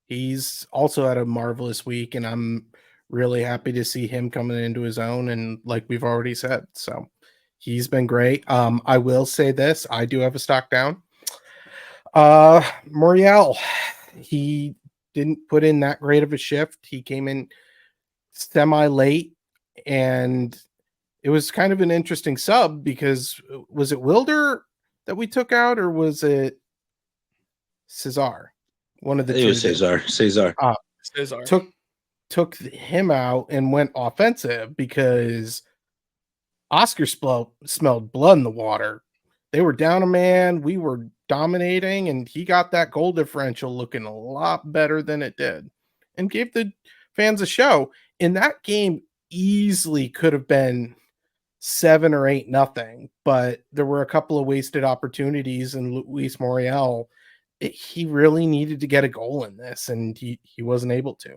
He's also had a marvelous week, and I'm really happy to see him coming into his own. And like we've already said, so he's been great. I will say this: I do have a stock down. Muriel, he didn't put in that great of a shift. He came in semi late, and it was kind of an interesting sub because was it Wilder that we took out, or was it Cesar? One of the two. It was Cesar. Cesar took him out and went offensive because Oscar smelled blood in the water. They were down a man. We were dominating, and he got that goal differential looking a lot better than it did and gave the fans a show. In that game, easily could have been 7 or 8-0, but there were a couple of wasted opportunities, and Luis Muriel, he really needed to get a goal in this, and he wasn't able to.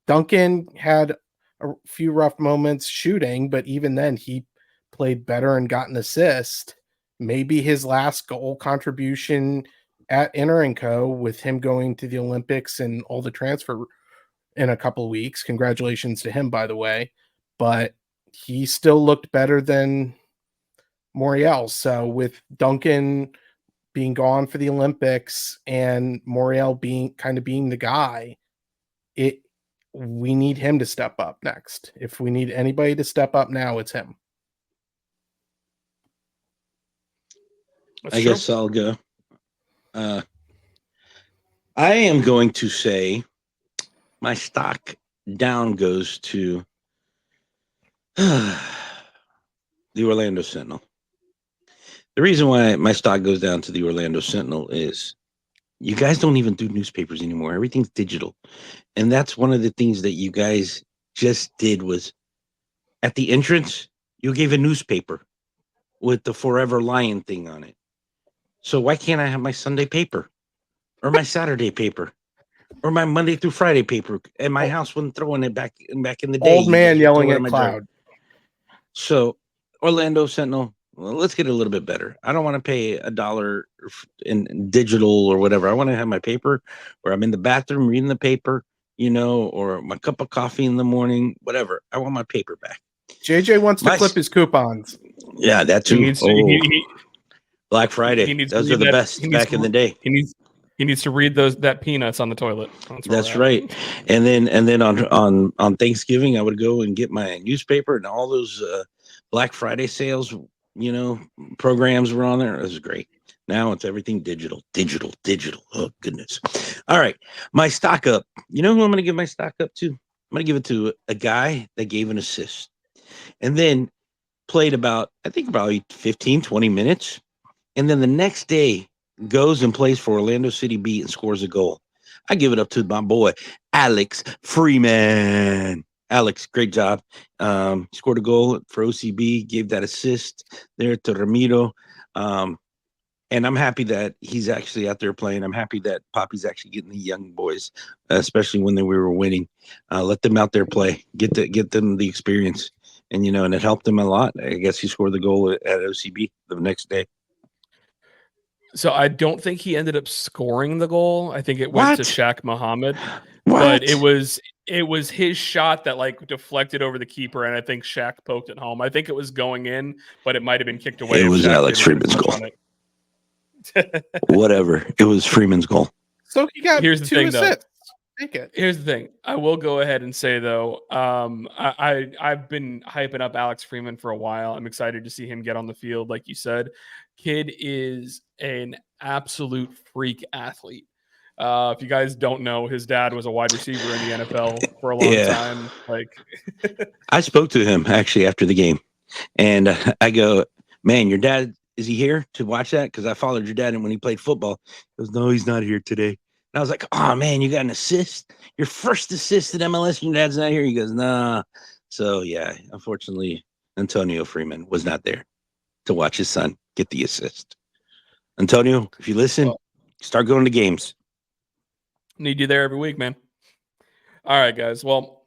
Duncan had a few rough moments shooting, but even then he played better and got an assist. Maybe his last goal contribution at Inter & Co. with him going to the Olympics and all the transfer in a couple of weeks. Congratulations to him, by the way. but he still looked better than Moriel. So with Duncan being gone for the Olympics and Moriel being the guy, we need him to step up next. If we need anybody to step up now, it's him. I guess I'll go. I am going to say my stock down goes to the Orlando Sentinel. The reason why my stock goes down to the Orlando Sentinel is you guys don't even do newspapers anymore. Everything's digital. And that's one of the things that you guys just did was at the entrance, you gave a newspaper with the Forever Lion thing on it. So why can't I have my Sunday paper or my Saturday paper or my Monday through Friday paper at my house when throwing it back in the day? Old man yelling at cloud. So Orlando Sentinel, well, let's get a little bit better. I don't want to pay $1 in digital or whatever. I want to have my paper where I'm in the bathroom reading the paper, or my cup of coffee in the morning, whatever. I want my paper back. JJ wants to clip his coupons. Yeah, that too. Black Friday. Those are the best back in the day. He needs to read that peanuts on the toilet. That's right. And then on Thanksgiving, I would go and get my newspaper and all those Black Friday sales, programs were on there. It was great. Now it's everything digital. Oh, goodness. All right. My stock up. You know who I'm going to give my stock up to? I'm going to give it to a guy that gave an assist and then played about 15, 20 minutes. And then the next day goes and plays for Orlando City Beat and scores a goal. I give it up to my boy, Alex Freeman. Alex, great job. Scored a goal for OCB, gave that assist there to Ramiro. And I'm happy that he's actually out there playing. I'm happy that Poppy's actually getting the young boys, especially when we were winning. Let them out there play, get them the experience. And, and it helped them a lot. I guess he scored the goal at OCB the next day. So I don't think he ended up scoring the goal. I think it went to Shaq Muhammad. But it was his shot that deflected over the keeper, and I think Shaq poked it home. I think it was going in, but it might have been kicked away. It was Alex Freeman's goal. Whatever. It was Freeman's goal. So he got two assists. Take it. Here's the thing. I will go ahead and say though, I've been hyping up Alex Freeman for a while. I'm excited to see him get on the field. Like you said, kid is an absolute freak athlete. If you guys don't know, his dad was a wide receiver in the NFL for a long time. I spoke to him actually after the game, and I go, "Man, your dad, is he here to watch that? Because I followed your dad, and when he played football, he goes, no, he's not here today." And I was like, "Oh man, you got an assist, your first assist at MLS, and your dad's not here." He goes, "Nah." So yeah, unfortunately, Antonio Freeman was not there to watch his son get the assist. Antonio, if you listen, start going to games. Need you there every week, man. All right, guys. Well,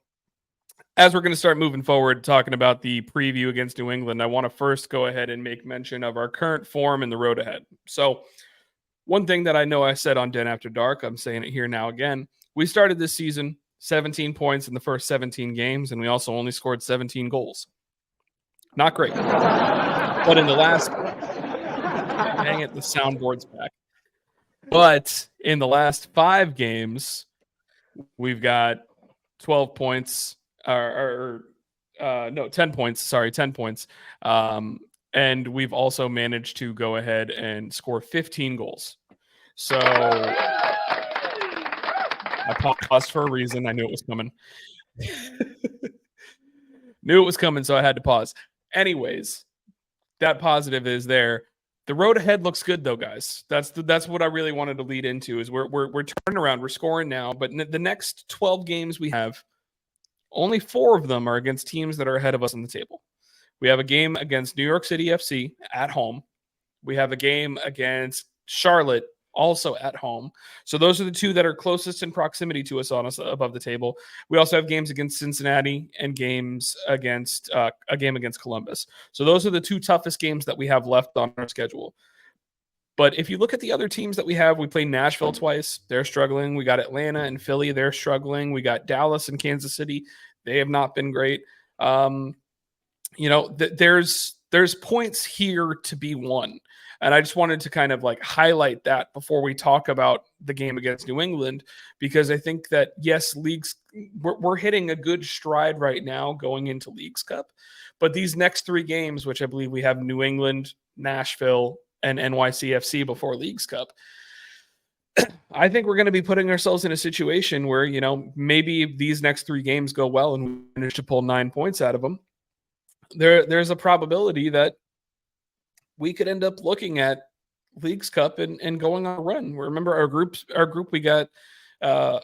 as we're going to start moving forward, talking about the preview against New England, I want to first go ahead and make mention of our current form in the road ahead. So one thing that I know I said on Den After Dark, I'm saying it here now again. We started this season 17 points in the first 17 games, and we also only scored 17 goals. Not great. But in the last... Dang it, the soundboard's back. But in the last 5 games, we've got 12 points, 10 points. Sorry, 10 points. And we've also managed to go ahead and score 15 goals. So I paused for a reason. I knew it was coming. So I had to pause. Anyways, that positive is there. The road ahead looks good, though, guys. That's what I really wanted to lead into. Is we're turning around, we're scoring now, but the next 12 games we have, only 4 of them are against teams that are ahead of us on the table. We have a game against New York City FC at home. We have a game against Charlotte also at home. So those are the 2 that are closest in proximity to us above the table. We also have games against Cincinnati and games against a game against Columbus. So those are the 2 toughest games that we have left on our schedule. But if you look at the other teams that we have, we play Nashville twice. They're struggling. We got Atlanta and Philly. They're struggling. We got Dallas and Kansas City. They have not been great. There's points here to be won. And I just wanted to kind of like highlight that before we talk about the game against New England, because I think that, yes, we're hitting a good stride right now going into Leagues Cup. But these next 3 games, which I believe we have New England, Nashville, and NYCFC before Leagues Cup, I think we're going to be putting ourselves in a situation where, maybe these next 3 games go well and we manage to pull 9 points out of them. There's a probability that we could end up looking at Leagues Cup and going on a run. Remember our group, we got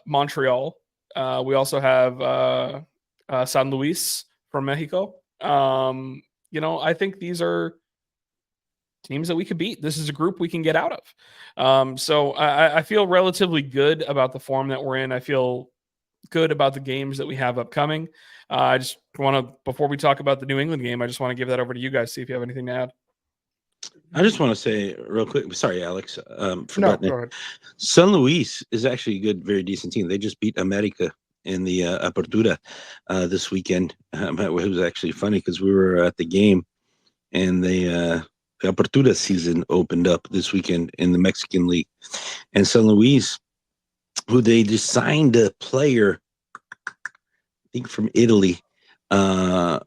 Montreal. We also have San Luis from Mexico. I think these are teams that we could beat. This is a group we can get out of. So I feel relatively good about the form that we're in. I feel good about the games that we have upcoming. I just want to, before we talk about the New England game, I just want to give that over to you guys, see if you have anything to add. I just want to say real quick. Sorry, Alex. No, go ahead. San Luis is actually a good, very decent team. They just beat America in the Apertura this weekend. It was actually funny because we were at the game, and the Apertura season opened up this weekend in the Mexican League, and San Luis, who they just signed a player, I think from Italy. I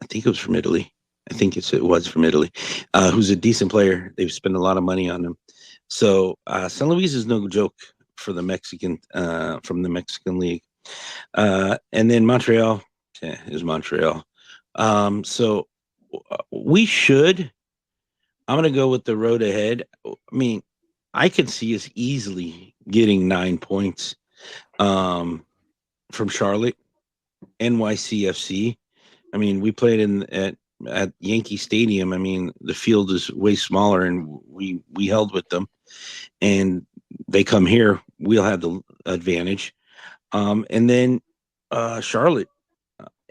think it was from Italy. I think it was from Italy, who's a decent player. They've spent a lot of money on him. So San Luis is no joke for the Mexican from the Mexican League. And then Montreal is Montreal. So we should. I'm going to go with the road ahead. I mean, I could see us easily getting 9 points from Charlotte, NYCFC. I mean, we played at Yankee Stadium. I mean, the field is way smaller, and we held with them, and they come here, we'll have the advantage. And then Charlotte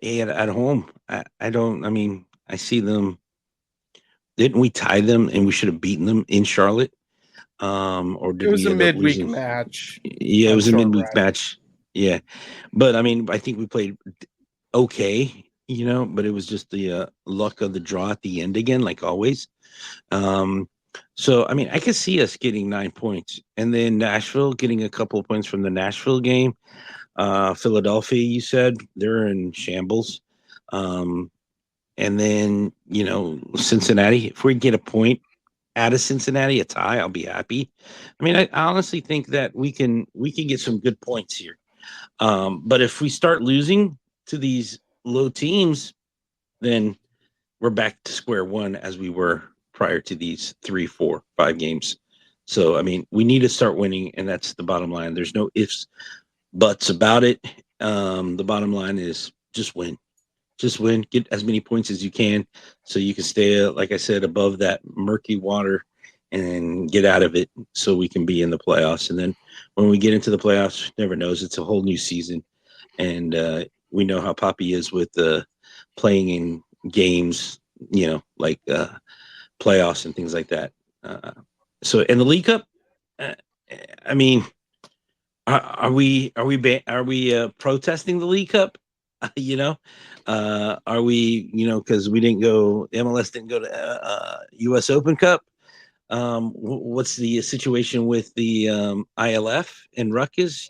at home. I see them. Didn't we tie them and we should have beaten them in Charlotte? Or did it was we a end up midweek losing? match? Yeah, it was a midweek match. Yeah, but I mean, I think we played okay, but it was just the luck of the draw at the end again, like always. So I mean, I could see us getting 9 points, and then Nashville getting a couple of points from the Nashville game. Philadelphia, you said they're in shambles. And then, Cincinnati, if we get a point out of Cincinnati, a tie, I'll be happy. I mean, I honestly think that we can get some good points here. But if we start losing to these low teams, then we're back to square one as we were prior to these 3, 4, 5 games. So, I mean, we need to start winning, and that's the bottom line. There's no ifs, buts about it. The bottom line is just win. Just win, get as many points as you can so you can stay, like I said, above that murky water and get out of it so we can be in the playoffs. And then when we get into the playoffs, never knows. It's a whole new season. And we know how Poppy is with playing in games, like playoffs and things like that. So in the League Cup, I mean, are we protesting the League Cup? Are we, because we didn't go, MLS didn't go to US Open Cup. What's the situation with the ILF and Ruckus?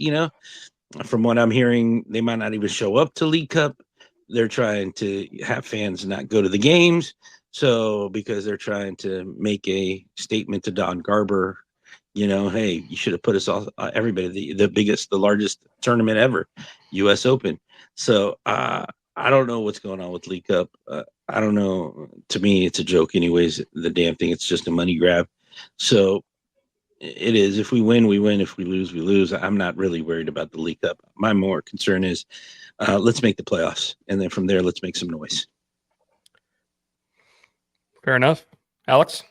From what I'm hearing, they might not even show up to League Cup. They're trying to have fans not go to the games. So because they're trying to make a statement to Don Garber, hey, you should have put us all, everybody, the largest tournament ever, US Open. So I don't know what's going on with League Cup. I don't know. To me, it's a joke anyways. The damn thing, it's just a money grab. So it is. If we win, we win. If we lose, we lose. I'm not really worried about the League Cup. My more concern is let's make the playoffs. And then from there, let's make some noise. Fair enough. Alex?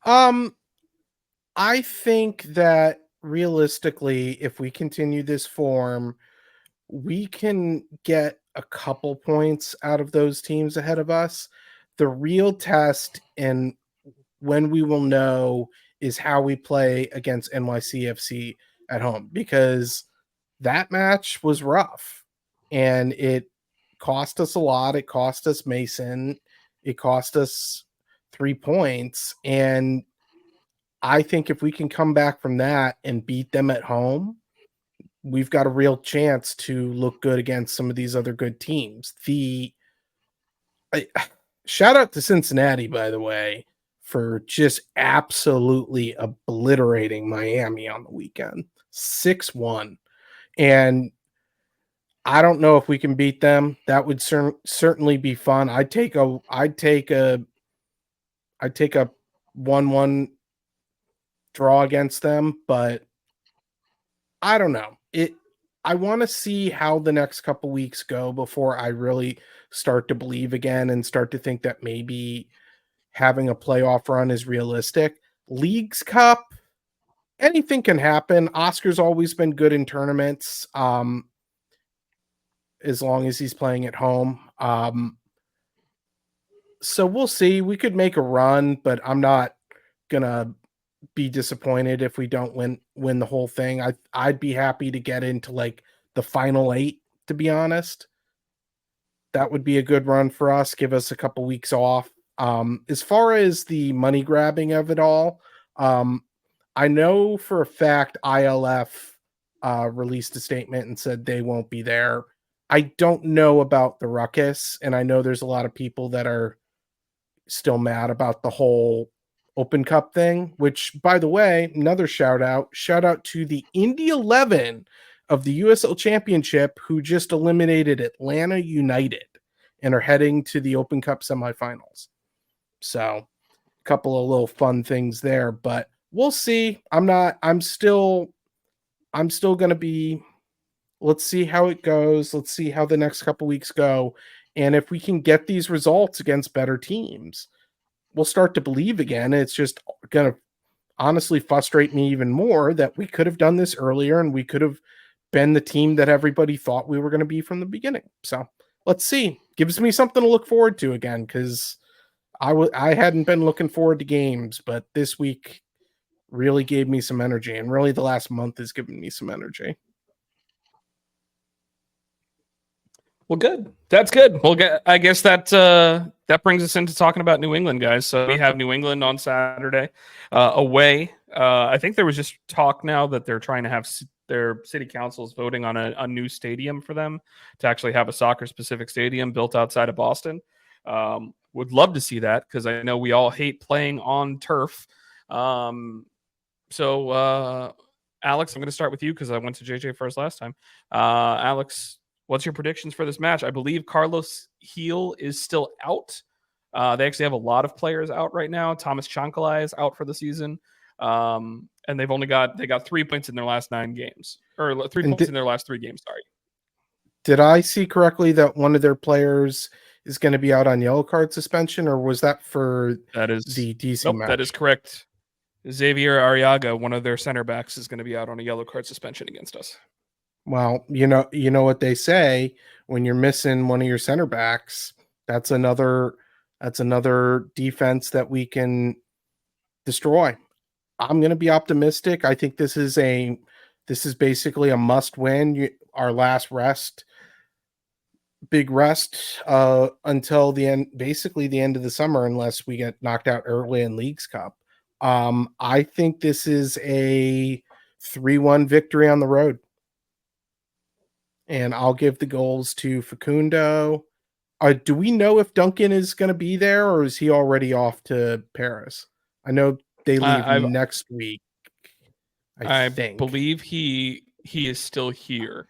I think that realistically, if we continue this form, we can get a couple points out of those teams ahead of us. The real test and when we will know is how we play against NYCFC at home, because that match was rough and it cost us a lot. It cost us Mason. It cost us 3 points. And I think if we can come back from that and beat them at home, we've got a real chance to look good against some of these other good teams. Shout out to Cincinnati, by the way, for just absolutely obliterating Miami on the weekend. 6-1. And I don't know if we can beat them. That would certainly be fun. I'd take a 1-1 draw against them, but I don't know. I want to see how the next couple weeks go before I really start to believe again and start to think that maybe having a playoff run is realistic. Leagues Cup, anything can happen. Oscar's always been good in tournaments, as long as he's playing at home. So we'll see. We could make a run, but I'm not gonna be disappointed if we don't win the whole thing. I'd be happy to get into like the final 8, to be honest. That would be a good run for us. Give us a couple weeks off. As far as the money grabbing of it all, I know for a fact ILF released a statement and said they won't be there. I don't know about the ruckus, and I know there's a lot of people that are still mad about the whole Open Cup thing, which, by the way, another shout out to the Indy 11 of the USL Championship, who just eliminated Atlanta United and are heading to the Open Cup semifinals. So a couple of little fun things there, but we'll see. I'm still going to be, let's see how it goes. Let's see how the next couple weeks go. And if we can get these results against better teams, we'll start to believe again. It's just going to honestly frustrate me even more that we could have done this earlier and we could have been the team that everybody thought we were going to be from the beginning. So let's see. Gives me something to look forward to again, because I hadn't been looking forward to games, but this week really gave me some energy, and really the last month has given me some energy. Well, good. That's good. I guess that brings us into talking about New England, guys. So we have New England on Saturday away. I think there was just talk now that they're trying to have their city councils voting on a new stadium for them to actually have a soccer-specific stadium built outside of Boston. Would love to see that, because I know we all hate playing on turf. So, Alex, I'm going to start with you because I went to JJ first last time. Alex, what's your predictions for this match? I believe Carlos Heel is still out. They actually have a lot of players out right now. Thomas Chankalai is out for the season. And they got 3 points in their last 9 games, or 3 points in their last 3 games. Sorry. Did I see correctly that one of their players is going to be out on yellow card suspension, or was that for the DC match? That is correct. Xavier Arriaga, one of their center backs, is going to be out on a yellow card suspension against us. Well, you know what they say, when you're missing one of your center backs, that's another defense that we can destroy. I'm going to be optimistic. I think this is basically a must win. Our last big rest until the end, basically the end of the summer, unless we get knocked out early in Leagues Cup. I think this is a 3-1 victory on the road. And I'll give the goals to Facundo. Do we know if Duncan is going to be there, or is he already off to Paris? I know they leave next week. I think. Believe he is still here.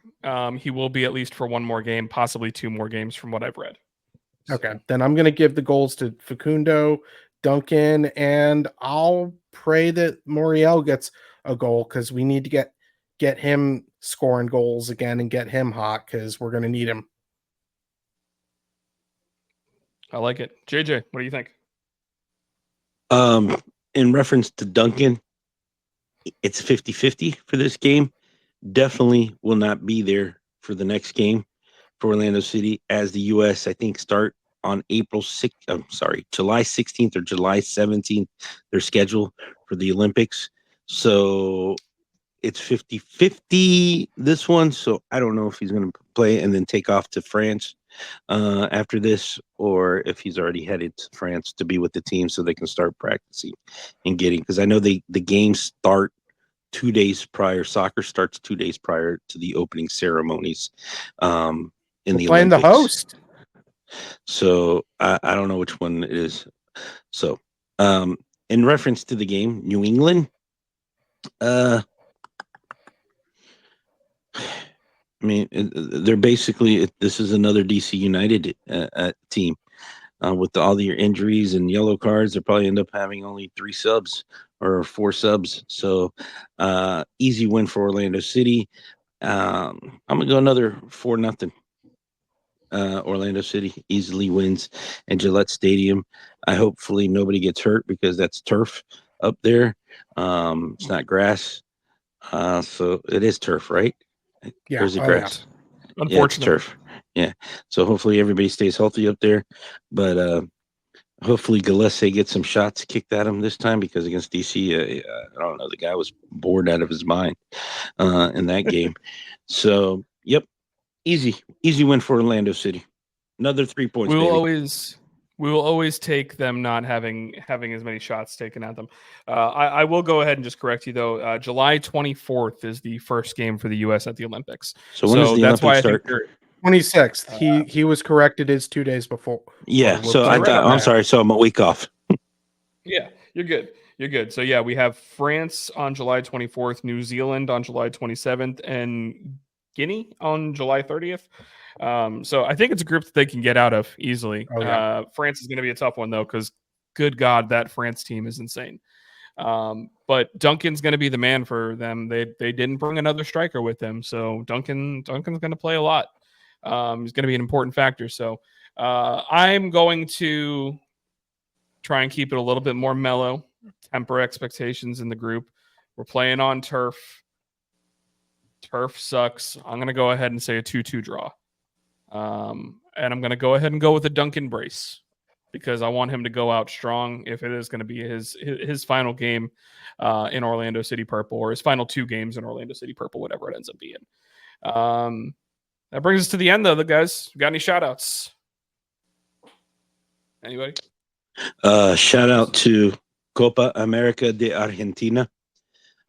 He will be at least for one more game, possibly 2 more games from what I've read. Okay, then I'm going to give the goals to Facundo, Duncan, and I'll pray that Moriel gets a goal, because we need to get him scoring goals again and get him hot, because we're going to need him. I like it. JJ, what do you think? In reference to Duncan, it's 50-50 for this game. Definitely will not be there for the next game for Orlando City, as the U.S. I think start on July 16th or July 17th, their schedule for the Olympics. So it's 50-50 this one. So I don't know if he's going to play and then take off to France. after this, or if he's already headed to France to be with the team so they can start practicing and getting, because I know the games start 2 days prior. Soccer starts 2 days prior to the opening ceremonies in the playing Olympics. The host. So I don't know which one it is. So in reference to the game, New England, I mean, they're basically, this is another DC United team. With all your injuries and yellow cards, they'll probably end up having only 3 subs or 4 subs. So easy win for Orlando City. I'm gonna go another 4-0. Orlando City easily wins at Gillette Stadium. Hopefully nobody gets hurt because that's turf up there. It's not grass. So it is turf, right? Yeah. Or is it grass? Yeah. Yeah, it's turf. Yeah. So hopefully everybody stays healthy up there. But hopefully Gillespie gets some shots kicked at him this time, because against DC, I don't know, the guy was bored out of his mind in that game. So, yep, easy win for Orlando City. Another 3 points. We will always take them not having as many shots taken at them. I will go ahead and just correct you though. July 24th is the first game for the U.S. at the Olympics. So when does the that's Olympics why start? I think 26th. He was corrected. Is 2 days before. Yeah. So I'm sorry. So I'm a week off. Yeah, you're good. You're good. So yeah, we have France on July 24th, New Zealand on July 27th, and Guinea on July 30th. So I think it's a group that they can get out of easily. Oh, yeah. France is going to be a tough one though, because good God, that France team is insane. But Duncan's going to be the man for them. They didn't bring another striker with them, so Duncan's going to play a lot. He's going to be an important factor. So I'm going to try and keep it a little bit more mellow, temper expectations in the group. We're playing on turf. Turf sucks. I'm going to go ahead and say a 2-2 draw. And I'm going to go ahead and go with a Duncan brace, because I want him to go out strong if it is going to be his final game in Orlando City Purple, or his final 2 games in Orlando City Purple, whatever it ends up being. That brings us to the end, though, guys. Got any shout-outs? Anybody? Shout out to Copa America de Argentina.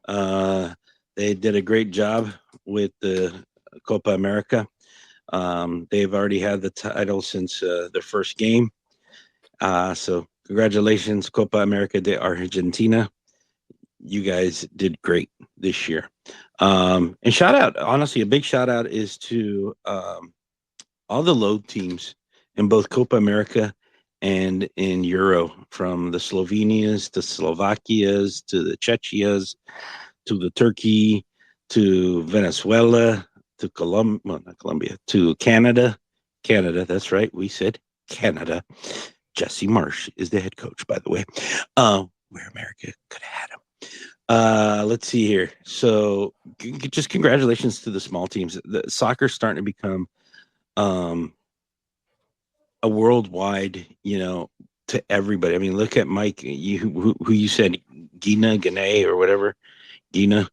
They did a great job with the Copa America. They've already had the title since their first game. So congratulations, Copa America de Argentina. You guys did great this year. And shout out, honestly, a big shout out is to all the low teams in both Copa America and in Euro, from the Slovenias to Slovakias to the Chechias to the Turkey to Venezuela to Colombia to Canada. That's right. We said Canada. Jesse Marsh is the head coach, by the way. Where America could have had him. Let's see here. So just congratulations to the small teams. The soccer's starting to become a worldwide, to everybody. I mean, look at Mike, who you said, Guinea or whatever, Guinea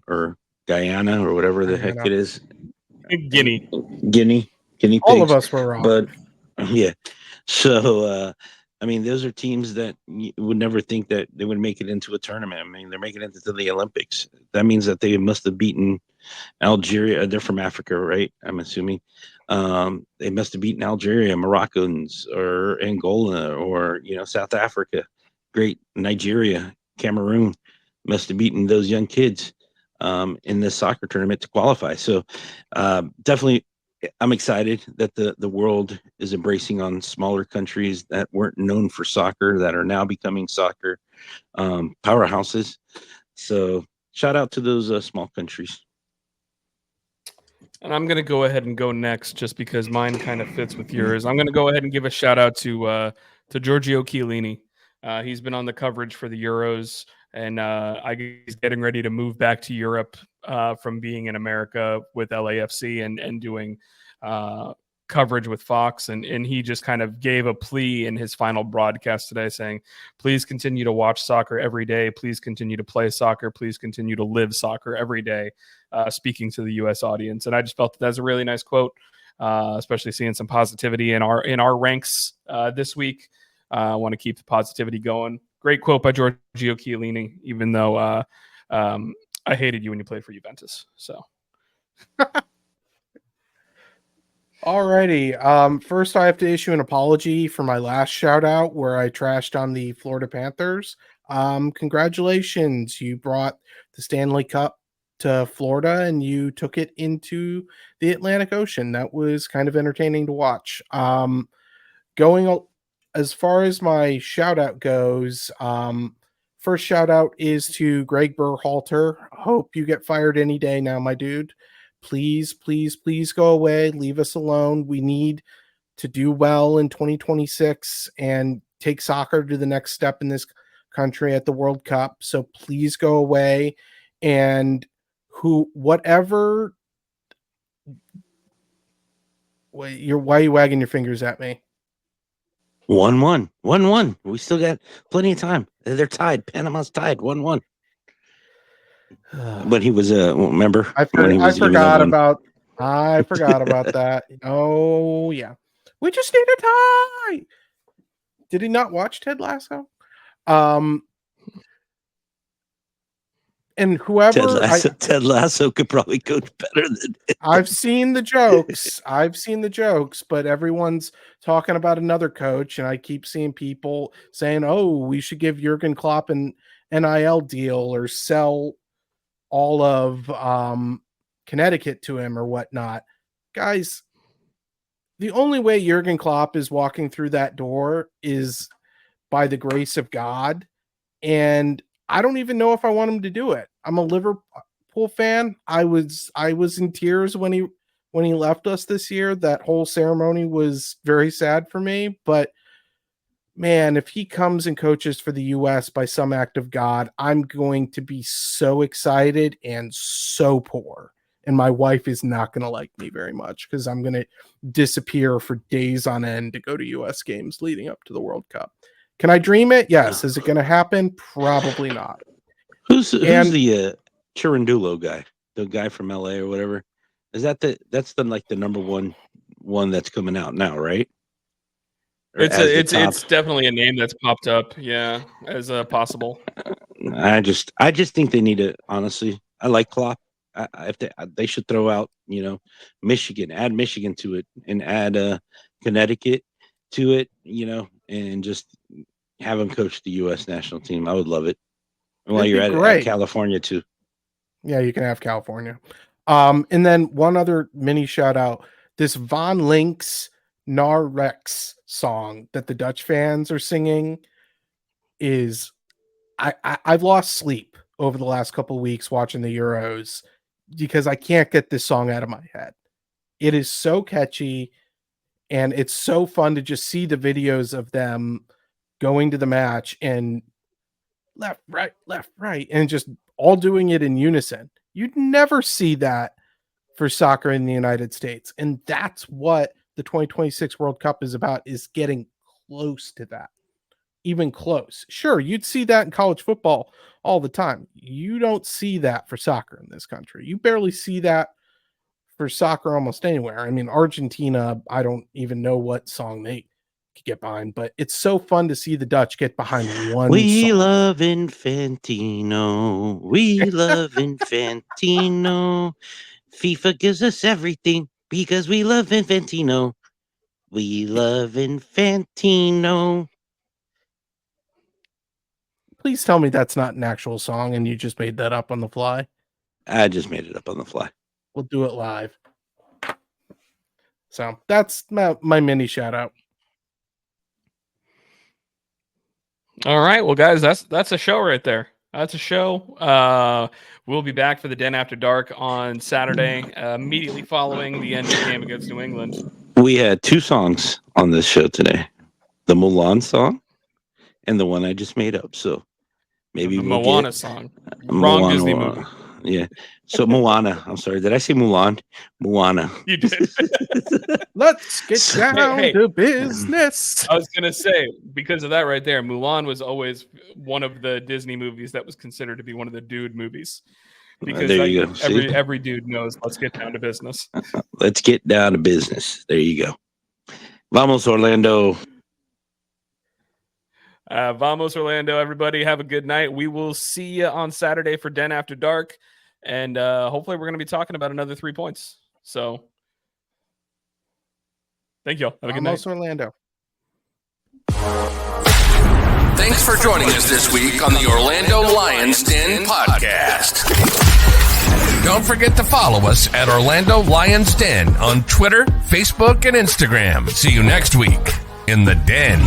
or Guyana or whatever the heck it is. Guinea pigs. All of us were wrong. But yeah. So I mean, those are teams that you would never think that they would make it into a tournament. I mean, they're making it into the Olympics. That means that they must have beaten Algeria. They're from Africa, right? I'm assuming. They must have beaten Algeria, Moroccans, or Angola, or South Africa. Great. Nigeria, Cameroon must have beaten those young kids in this soccer tournament to qualify. So definitely, I'm excited that the world is embracing on smaller countries that weren't known for soccer, that are now becoming soccer powerhouses. So shout out to those small countries. And I'm going to go ahead and go next, just because mine kind of fits with yours. I'm going to go ahead and give a shout out to Giorgio Chiellini. He's been on the coverage for the Euros, and he's getting ready to move back to Europe from being in America with LAFC and doing coverage with Fox. And he just kind of gave a plea in his final broadcast today saying, please continue to watch soccer every day. Please continue to play soccer. Please continue to live soccer every day, speaking to the U.S. audience. And I just felt that's a really nice quote. especially seeing some positivity in our ranks this week. I want to keep the positivity going. Great quote by Giorgio Chiellini, even though I hated you when you played for Juventus. So. Alrighty. First, I have to issue an apology for my last shout out where I trashed on the Florida Panthers. Congratulations. You brought the Stanley Cup to Florida and you took it into the Atlantic Ocean. That was kind of entertaining to watch. Going as far as my shout out goes, first shout out is to Greg Berhalter. Hope you get fired any day now, my dude. Please, please, please go away. Leave us alone. We need to do well in 2026 and take soccer to the next step in this country at the World Cup. So please go away. And why are you wagging your fingers at me? 1-1. We still got plenty of time. They're tied. Panama's tied 1-1. But he was remember? I forgot about that. Oh yeah, we just need a tie. Did he not watch Ted Lasso? And whoever Ted Lasso could probably coach better than him. I've seen the jokes, but everyone's talking about another coach, and I keep seeing people saying, "Oh, we should give Jurgen Klopp an NIL deal or sell all of Connecticut to him or whatnot." Guys, the only way Jurgen Klopp is walking through that door is by the grace of God, and I don't even know if I want him to do it. I'm a Liverpool fan. I was in tears when he left us this year. That whole ceremony was very sad for me, but man, if he comes and coaches for the US by some act of God, I'm going to be so excited and so poor. And my wife is not going to like me very much because I'm going to disappear for days on end to go to US games leading up to the World Cup. Can I dream it? Yes. Is it going to happen? Probably not. Who's the Chirandulo guy? The guy from LA or whatever? Is that's the number one that's coming out now, right? It's definitely a name that's popped up, yeah, as a possible. I just think they need to, honestly. I like Klopp. If they should throw out, Michigan, add Michigan to it, and add Connecticut to it, and just have him coach the U.S. national team. I would love it. And while you're at it, add California too. Yeah, you can have California. And then one other mini shout out: this Von Link's Nar Rex song that the Dutch fans are singing is I've lost sleep over the last couple of weeks watching the Euros because I can't get this song out of my head. It is so catchy and it's so fun to just see the videos of them going to the match and left, right, and just all doing it in unison. You'd never see that for soccer in the United States. And that's what the 2026 World Cup is about, is getting close to that. Even close. Sure, you'd see that in college football all the time. You don't see that for soccer in this country. You barely see that for soccer almost anywhere. I mean, Argentina, I don't even know what song they could get behind, but it's so fun to see the Dutch get behind one We song. love Infantino. We love Infantino. FIFA gives us everything because we love Infantino. We love Infantino. Please tell me that's not an actual song and you just made that up on the fly. I just made it up on the fly. We'll do it live. So that's my mini shout out. All right, well, guys, that's a show right there. That's a show. We'll be back for the Den After Dark on Saturday, immediately following the end of the game against New England. We had two songs on this show today: the Mulan song and the one I just made up. So maybe the we'll Moana get song. Moana, Wrong Disney movie. Yeah. So Moana. I'm sorry. Did I say Mulan? Moana. You did. Let's get down to business. I was going to say, because of that right there, Mulan was always one of the Disney movies that was considered to be one of the dude movies. because every dude knows. Let's get down to business. Let's get down to business. There you go. Vamos, Orlando. Vamos, Orlando. Everybody have a good night. We will see you on Saturday for Den After Dark. And hopefully we're going to be talking about another 3 points. So thank you all. Have a good night. Vamos, Orlando. Thanks for joining us this week on the Orlando Lions Den podcast. Don't forget to follow us at Orlando Lions Den on Twitter, Facebook, and Instagram. See you next week in the Den.